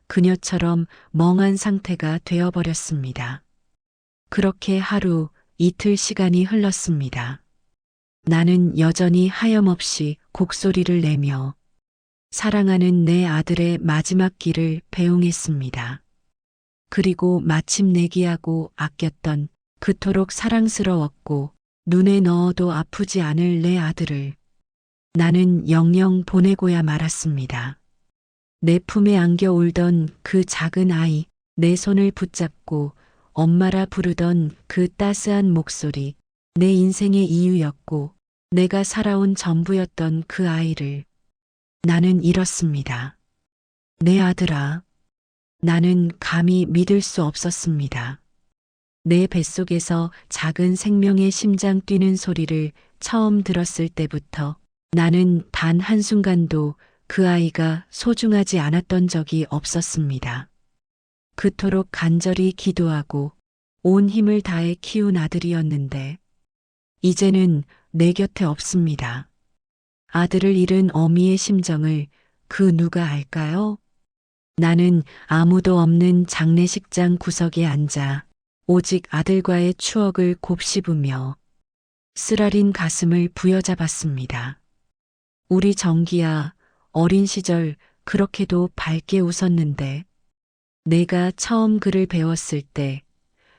Speaker 1: 그녀처럼 멍한 상태가 되어버렸습니다. 그렇게 하루, 이틀 시간이 흘렀습니다. 나는 여전히 하염없이 곡소리를 내며 사랑하는 내 아들의 마지막 길을 배웅했습니다. 그리고 마침 내기하고 아꼈던 그토록 사랑스러웠고 눈에 넣어도 아프지 않을 내 아들을 나는 영영 보내고야 말았습니다. 내 품에 안겨 울던 그 작은 아이, 내 손을 붙잡고 엄마라 부르던 그 따스한 목소리, 내 인생의 이유였고 내가 살아온 전부였던 그 아이를 나는 잃었습니다. 내 아들아. 나는 감히 믿을 수 없었습니다. 내 뱃속에서 작은 생명의 심장 뛰는 소리를 처음 들었을 때부터 나는 단 한순간도 그 아이가 소중하지 않았던 적이 없었습니다. 그토록 간절히 기도하고 온 힘을 다해 키운 아들이었는데 이제는 내 곁에 없습니다. 아들을 잃은 어미의 심정을 그 누가 알까요? 나는 아무도 없는 장례식장 구석에 앉아 오직 아들과의 추억을 곱씹으며 쓰라린 가슴을 부여잡았습니다. 우리 정기야, 어린 시절 그렇게도 밝게 웃었는데 내가 처음 글을 배웠을 때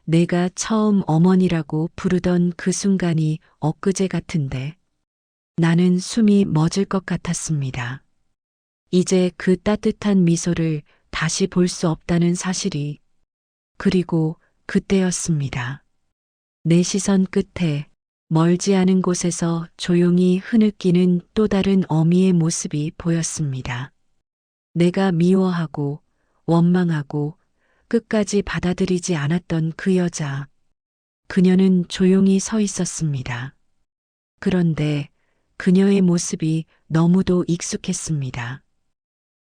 Speaker 1: 내가 처음 어머니라고 부르던 그 순간이 엊그제 같은데 나는 숨이 멎을 것 같았습니다. 이제 그 따뜻한 미소를 다시 볼 수 없다는 사실이 그리고 그때였습니다. 내 시선 끝에 멀지 않은 곳에서 조용히 흐느끼는 또 다른 어미의 모습이 보였습니다. 내가 미워하고 원망하고 끝까지 받아들이지 않았던 그 여자. 그녀는 조용히 서 있었습니다. 그런데 그녀의 모습이 너무도 익숙했습니다.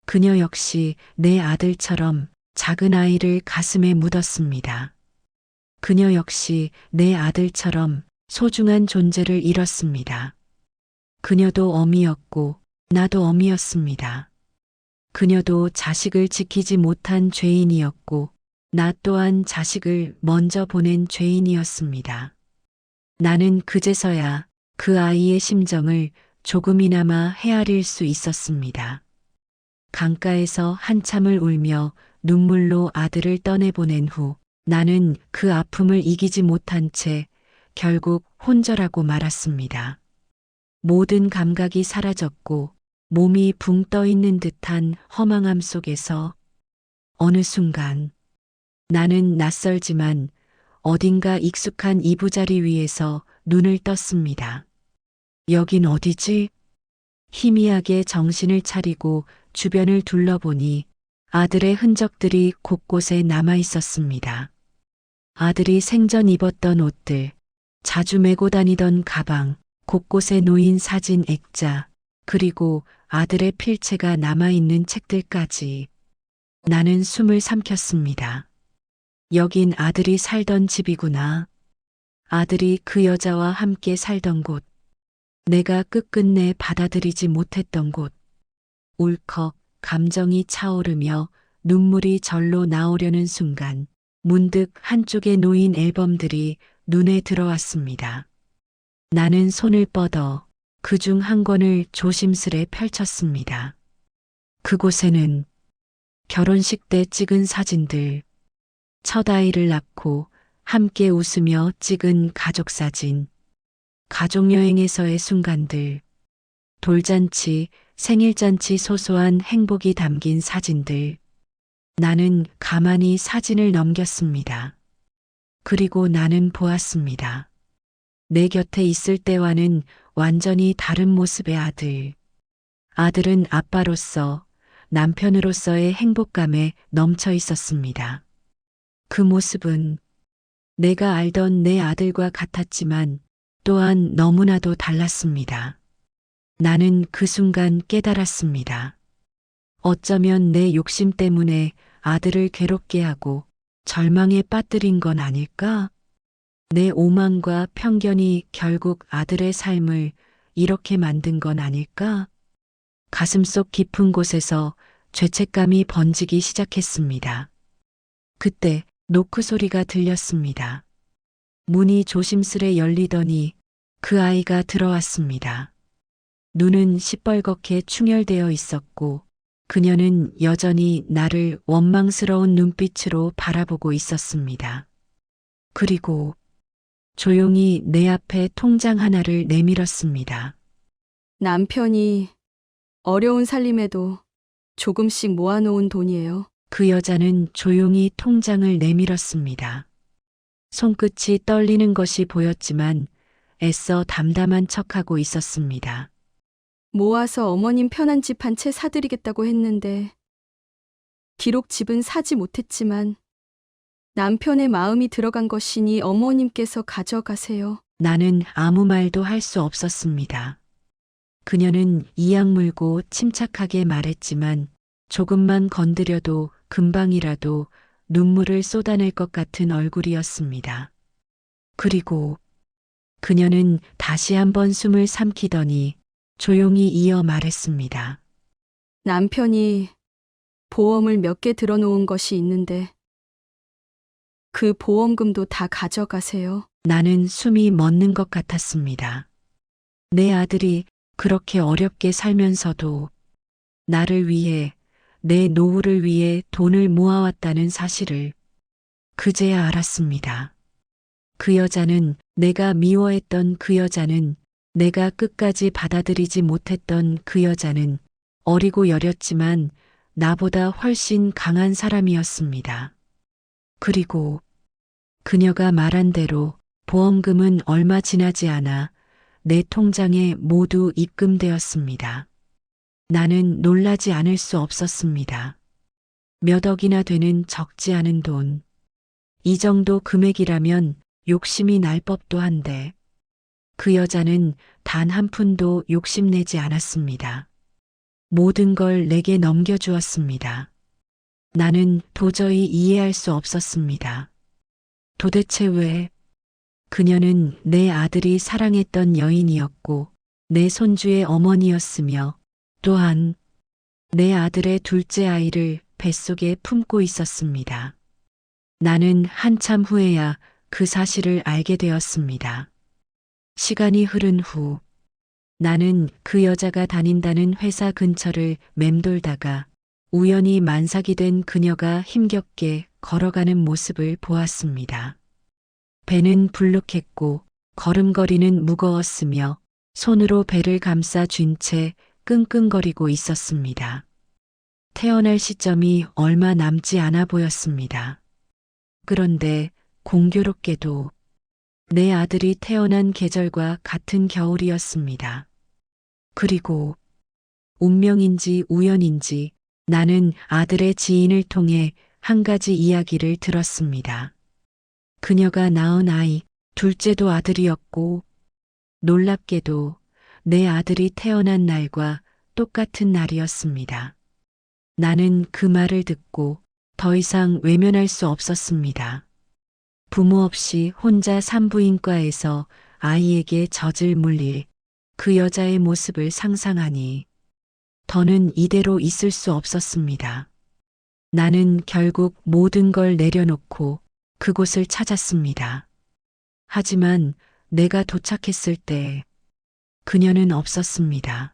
Speaker 1: 그녀 역시 내 아들처럼 작은 아이를 가슴에 묻었습니다. 그녀 역시 내 아들처럼 소중한 존재를 잃었습니다. 그녀도 어미였고 나도 어미였습니다. 그녀도 자식을 지키지 못한 죄인이었고 나 또한 자식을 먼저 보낸 죄인이었습니다. 나는 그제서야 그 아이의 심정을 조금이나마 헤아릴 수 있었습니다. 강가에서 한참을 울며 눈물로 아들을 떠내보낸 후 나는 그 아픔을 이기지 못한 채 결국 혼절하고 말았습니다. 모든 감각이 사라졌고 몸이 붕 떠 있는 듯한 허망함 속에서 어느 순간 나는 낯설지만 어딘가 익숙한 이부자리 위에서 눈을 떴습니다. 여긴 어디지? 희미하게 정신을 차리고 주변을 둘러보니 아들의 흔적들이 곳곳에 남아 있었습니다. 아들이 생전 입었던 옷들, 자주 메고 다니던 가방, 곳곳에 놓인 사진 액자, 그리고 아들의 필체가 남아있는 책들까지. 나는 숨을 삼켰습니다. 여긴 아들이 살던 집이구나. 아들이 그 여자와 함께 살던 곳. 내가 끝끝내 받아들이지 못했던 곳. 울컥 감정이 차오르며 눈물이 절로 나오려는 순간 문득 한쪽에 놓인 앨범들이 눈에 들어왔습니다. 나는 손을 뻗어 그중 한 권을 조심스레 펼쳤습니다. 그곳에는 결혼식 때 찍은 사진들, 첫 아이를 낳고 함께 웃으며 찍은 가족 사진, 가족여행에서의 순간들, 돌잔치, 생일잔치 소소한 행복이 담긴 사진들. 나는 가만히 사진을 넘겼습니다. 그리고 나는 보았습니다. 내 곁에 있을 때와는 완전히 다른 모습의 아들. 아들은 아빠로서, 남편으로서의 행복감에 넘쳐 있었습니다. 그 모습은 내가 알던 내 아들과 같았지만 또한 너무나도 달랐습니다. 나는 그 순간 깨달았습니다. 어쩌면 내 욕심 때문에 아들을 괴롭게 하고 절망에 빠뜨린 건 아닐까? 내 오만과 편견이 결국 아들의 삶을 이렇게 만든 건 아닐까? 가슴속 깊은 곳에서 죄책감이 번지기 시작했습니다. 그때 노크 소리가 들렸습니다. 문이 조심스레 열리더니 그 아이가 들어왔습니다. 눈은 시뻘겋게 충혈되어 있었고 그녀는 여전히 나를 원망스러운 눈빛으로 바라보고 있었습니다. 그리고 조용히 내 앞에 통장 하나를 내밀었습니다.
Speaker 7: 남편이 어려운 살림에도 조금씩 모아놓은 돈이에요.
Speaker 1: 그 여자는 조용히 통장을 내밀었습니다. 손끝이 떨리는 것이 보였지만 애써 담담한 척하고 있었습니다.
Speaker 7: 모아서 어머님 편한 집 한 채 사드리겠다고 했는데 비록 집은 사지 못했지만 남편의 마음이 들어간 것이니 어머님께서 가져가세요.
Speaker 1: 나는 아무 말도 할 수 없었습니다. 그녀는 이악 물고 침착하게 말했지만 조금만 건드려도 금방이라도 눈물을 쏟아낼 것 같은 얼굴이었습니다. 그리고 그녀는 다시 한번 숨을 삼키더니 조용히 이어 말했습니다.
Speaker 7: 남편이 보험을 몇 개 들어놓은 것이 있는데 그 보험금도 다 가져가세요.
Speaker 1: 나는 숨이 멎는 것 같았습니다. 내 아들이 그렇게 어렵게 살면서도 나를 위해, 내 노후를 위해 돈을 모아왔다는 사실을 그제야 알았습니다. 그 여자는, 내가 미워했던 그 여자는, 내가 끝까지 받아들이지 못했던 그 여자는 어리고 여렸지만 나보다 훨씬 강한 사람이었습니다. 그리고 그녀가 말한 대로 보험금은 얼마 지나지 않아 내 통장에 모두 입금되었습니다. 나는 놀라지 않을 수 없었습니다. 몇 억이나 되는 적지 않은 돈. 이 정도 금액이라면 욕심이 날 법도 한데 그 여자는 단 한 푼도 욕심내지 않았습니다. 모든 걸 내게 넘겨주었습니다. 나는 도저히 이해할 수 없었습니다. 도대체 왜? 그녀는 내 아들이 사랑했던 여인이었고 내 손주의 어머니였으며 또한 내 아들의 둘째 아이를 뱃속에 품고 있었습니다. 나는 한참 후에야 그 사실을 알게 되었습니다. 시간이 흐른 후 나는 그 여자가 다닌다는 회사 근처를 맴돌다가 우연히 만삭이 된 그녀가 힘겹게 걸어가는 모습을 보았습니다. 배는 불룩했고 걸음걸이는 무거웠으며 손으로 배를 감싸 쥔 채 끙끙거리고 있었습니다. 태어날 시점이 얼마 남지 않아 보였습니다. 그런데 공교롭게도 내 아들이 태어난 계절과 같은 겨울이었습니다. 그리고 운명인지 우연인지 나는 아들의 지인을 통해 한 가지 이야기를 들었습니다. 그녀가 낳은 아이, 둘째도 아들이었고 놀랍게도 내 아들이 태어난 날과 똑같은 날이었습니다. 나는 그 말을 듣고 더 이상 외면할 수 없었습니다. 부모 없이 혼자 산부인과에서 아이에게 젖을 물릴 그 여자의 모습을 상상하니 더는 이대로 있을 수 없었습니다. 나는 결국 모든 걸 내려놓고 그곳을 찾았습니다. 하지만 내가 도착했을 때 그녀는 없었습니다.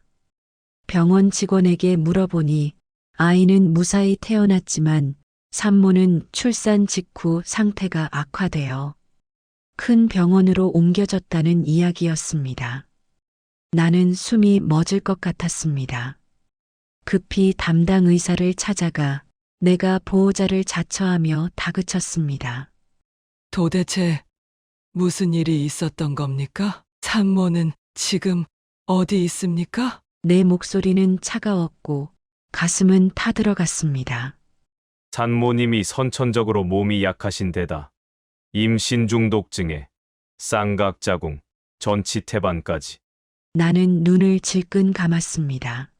Speaker 1: 병원 직원에게 물어보니 아이는 무사히 태어났지만 산모는 출산 직후 상태가 악화되어 큰 병원으로 옮겨졌다는 이야기였습니다. 나는 숨이 멎을 것 같았습니다. 급히 담당 의사를 찾아가 내가 보호자를 자처하며 다그쳤습니다.
Speaker 5: 도대체 무슨 일이 있었던 겁니까? 산모는 지금 어디 있습니까?
Speaker 1: 내 목소리는 차가웠고 가슴은 타들어갔습니다.
Speaker 9: 산모님이 선천적으로 몸이 약하신 데다 임신 중독증에 쌍각자궁, 전치태반까지.
Speaker 1: 나는 눈을 질끈 감았습니다.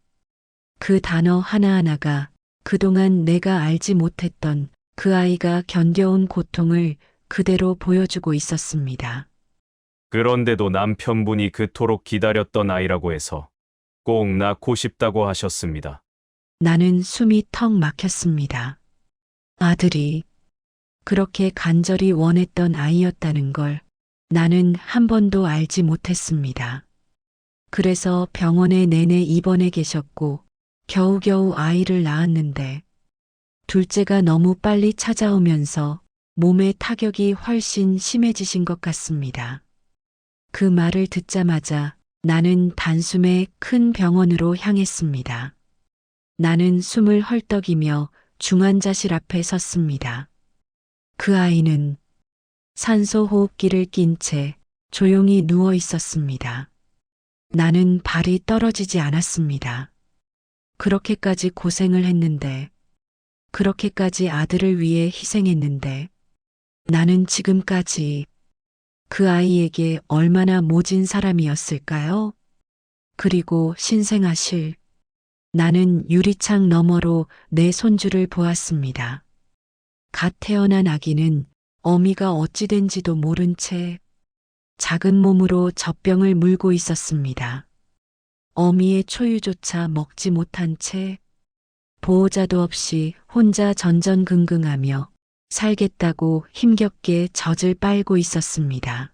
Speaker 1: 그 단어 하나하나가 그동안 내가 알지 못했던 그 아이가 견뎌온 고통을 그대로 보여주고 있었습니다.
Speaker 9: 그런데도 남편분이 그토록 기다렸던 아이라고 해서 꼭 낳고 싶다고 하셨습니다.
Speaker 1: 나는 숨이 턱 막혔습니다. 아들이 그렇게 간절히 원했던 아이였다는 걸 나는 한 번도 알지 못했습니다. 그래서 병원에 내내 입원해 계셨고 겨우겨우 아이를 낳았는데 둘째가 너무 빨리 찾아오면서 몸의 타격이 훨씬 심해지신 것 같습니다. 그 말을 듣자마자 나는 단숨에 큰 병원으로 향했습니다. 나는 숨을 헐떡이며 중환자실 앞에 섰습니다. 그 아이는 산소 호흡기를 낀 채 조용히 누워 있었습니다. 나는 발이 떨어지지 않았습니다. 그렇게까지 고생을 했는데, 그렇게까지 아들을 위해 희생했는데, 나는 지금까지 그 아이에게 얼마나 모진 사람이었을까요? 그리고 신생아실, 나는 유리창 너머로 내 손주를 보았습니다. 갓 태어난 아기는 어미가 어찌 된지도 모른 채 작은 몸으로 젖병을 물고 있었습니다. 어미의 초유조차 먹지 못한 채 보호자도 없이 혼자 전전긍긍하며 살겠다고 힘겹게 젖을 빨고 있었습니다.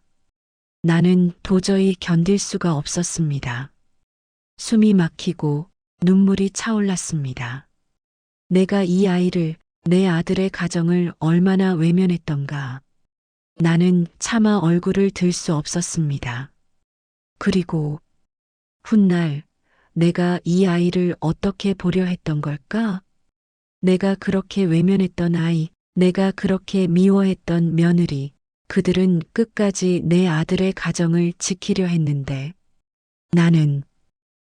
Speaker 1: 나는 도저히 견딜 수가 없었습니다. 숨이 막히고 눈물이 차올랐습니다. 내가 이 아이를, 내 아들의 가정을 얼마나 외면했던가. 나는 차마 얼굴을 들 수 없었습니다. 그리고 훗날 내가 이 아이를 어떻게 보려 했던 걸까? 내가 그렇게 외면했던 아이, 내가 그렇게 미워했던 며느리, 그들은 끝까지 내 아들의 가정을 지키려 했는데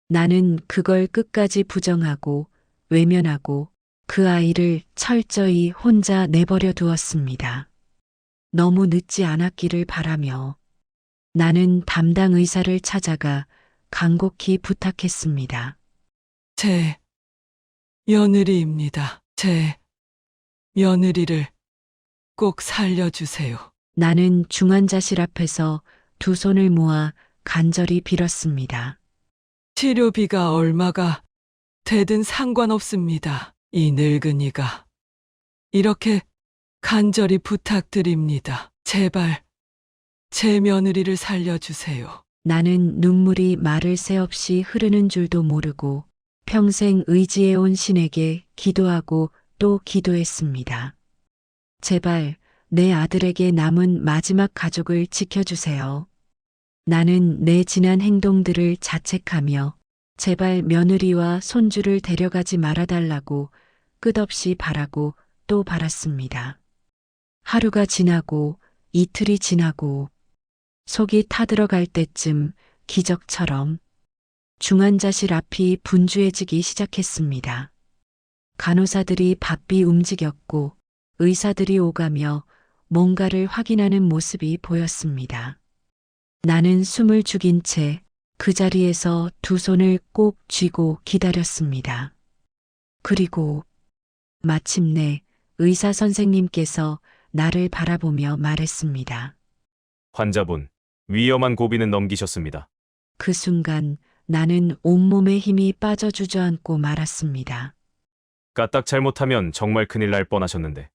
Speaker 1: 나는 그걸 끝까지 부정하고 외면하고 그 아이를 철저히 혼자 내버려 두었습니다. 너무 늦지 않았기를 바라며 나는 담당 의사를 찾아가 간곡히 부탁했습니다.
Speaker 5: 제 며느리입니다. 제 며느리를 꼭 살려주세요.
Speaker 1: 나는 중환자실 앞에서 두 손을 모아 간절히 빌었습니다.
Speaker 5: 치료비가 얼마가 되든 상관없습니다. 이 늙은이가. 이렇게 간절히 부탁드립니다. 제발 제 며느리를 살려주세요.
Speaker 1: 나는 눈물이 말을 새 없이 흐르는 줄도 모르고 평생 의지해온 신에게 기도하고 또 기도했습니다. 제발 내 아들에게 남은 마지막 가족을 지켜주세요. 나는 내 지난 행동들을 자책하며 제발 며느리와 손주를 데려가지 말아달라고 끝없이 바라고 또 바랐습니다. 하루가 지나고 이틀이 지나고 속이 타들어갈 때쯤 기적처럼 중환자실 앞이 분주해지기 시작했습니다. 간호사들이 바삐 움직였고 의사들이 오가며 뭔가를 확인하는 모습이 보였습니다. 나는 숨을 죽인 채 그 자리에서 두 손을 꼭 쥐고 기다렸습니다. 그리고 마침내 의사 선생님께서 나를 바라보며 말했습니다.
Speaker 9: 환자분, 위험한 고비는 넘기셨습니다.
Speaker 1: 그 순간 나는 온몸에 힘이 빠져 주저앉고 말았습니다.
Speaker 9: 까딱 잘못하면 정말 큰일 날 뻔하셨는데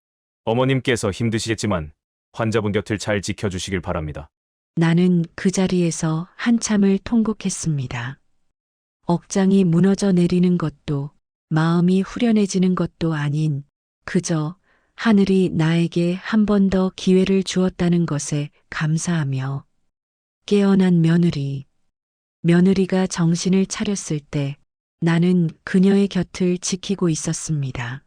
Speaker 9: 어머님께서 힘드시겠지만 환자분 곁을 잘 지켜주시길 바랍니다.
Speaker 1: 나는 그 자리에서 한참을 통곡했습니다. 억장이 무너져 내리는 것도 마음이 후련해지는 것도 아닌 그저 하늘이 나에게 한 번 더 기회를 주었다는 것에 감사하며 깨어난 며느리가 정신을 차렸을 때 나는 그녀의 곁을 지키고 있었습니다.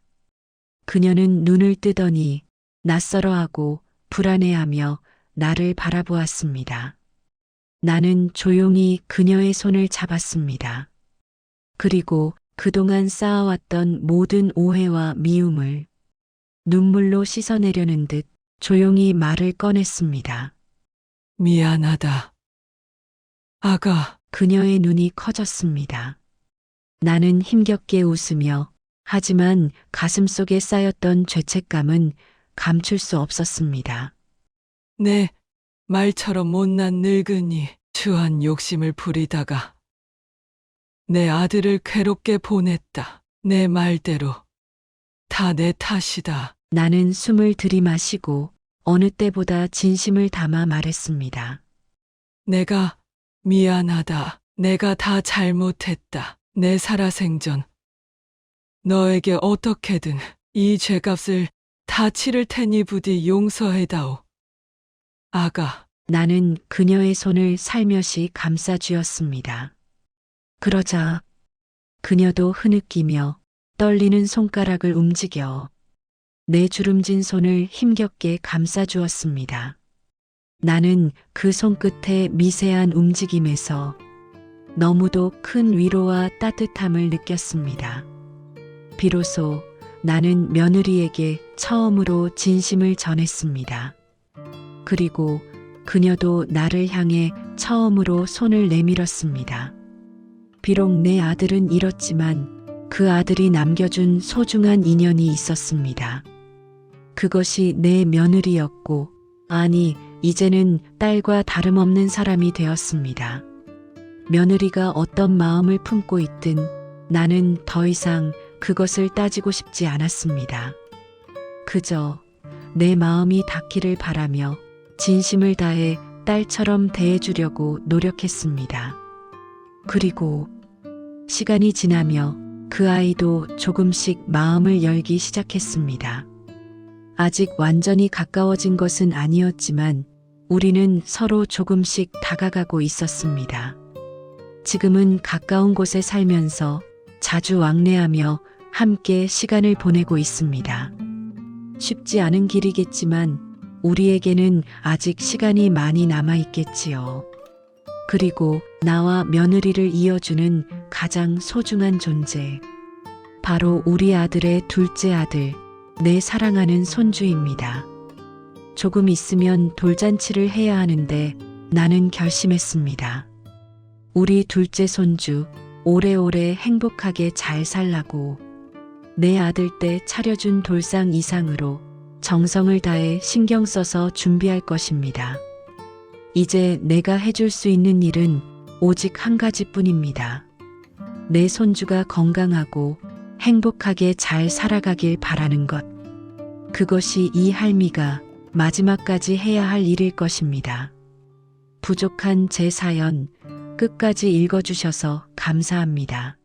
Speaker 1: 그녀는 눈을 뜨더니 낯설어하고 불안해하며 나를 바라보았습니다. 나는 조용히 그녀의 손을 잡았습니다. 그리고 그동안 쌓아왔던 모든 오해와 미움을 눈물로 씻어내려는 듯 조용히 말을 꺼냈습니다.
Speaker 5: 미안하다. 아가,
Speaker 1: 그녀의 눈이 커졌습니다. 나는 힘겹게 웃으며 하지만 가슴속에 쌓였던 죄책감은 감출 수 없었습니다.
Speaker 5: 내 말처럼 못난 늙은이 추한 욕심을 부리다가 내 아들을 괴롭게 보냈다. 내 말대로 다 내 탓이다.
Speaker 1: 나는 숨을 들이마시고 어느 때보다 진심을 담아 말했습니다.
Speaker 5: 내가 미안하다. 내가 다 잘못했다. 내 살아생전 너에게 어떻게든 이 죄값을 다 치를 테니 부디 용서해다오. 아가,
Speaker 1: 나는 그녀의 손을 살며시 감싸쥐었습니다. 그러자 그녀도 흐느끼며 떨리는 손가락을 움직여 내 주름진 손을 힘겹게 감싸주었습니다. 나는 그 손끝의 미세한 움직임에서 너무도 큰 위로와 따뜻함을 느꼈습니다. 비로소 나는 며느리에게 처음으로 진심을 전했습니다. 그리고 그녀도 나를 향해 처음으로 손을 내밀었습니다. 비록 내 아들은 잃었지만 그 아들이 남겨준 소중한 인연이 있었습니다. 그것이 내 며느리였고, 아니, 이제는 딸과 다름없는 사람이 되었습니다. 며느리가 어떤 마음을 품고 있든 나는 더 이상 그것을 따지고 싶지 않았습니다. 그저 내 마음이 닿기를 바라며 진심을 다해 딸처럼 대해주려고 노력했습니다. 그리고 시간이 지나며 그 아이도 조금씩 마음을 열기 시작했습니다. 아직 완전히 가까워진 것은 아니었지만 우리는 서로 조금씩 다가가고 있었습니다. 지금은 가까운 곳에 살면서 자주 왕래하며 함께 시간을 보내고 있습니다. 쉽지 않은 길이겠지만 우리에게는 아직 시간이 많이 남아 있겠지요. 그리고 나와 며느리를 이어주는 가장 소중한 존재, 바로 우리 아들의 둘째 아들, 내 사랑하는 손주입니다. 조금 있으면 돌잔치를 해야 하는데 나는 결심했습니다. 우리 둘째 손주 오래오래 행복하게 잘 살라고 내 아들 때 차려준 돌상 이상으로 정성을 다해 신경 써서 준비할 것입니다. 이제 내가 해줄 수 있는 일은 오직 한 가지뿐입니다. 내 손주가 건강하고 행복하게 잘 살아가길 바라는 것. 그것이 이 할미가 마지막까지 해야 할 일일 것입니다. 부족한 제 사연 끝까지 읽어주셔서 감사합니다.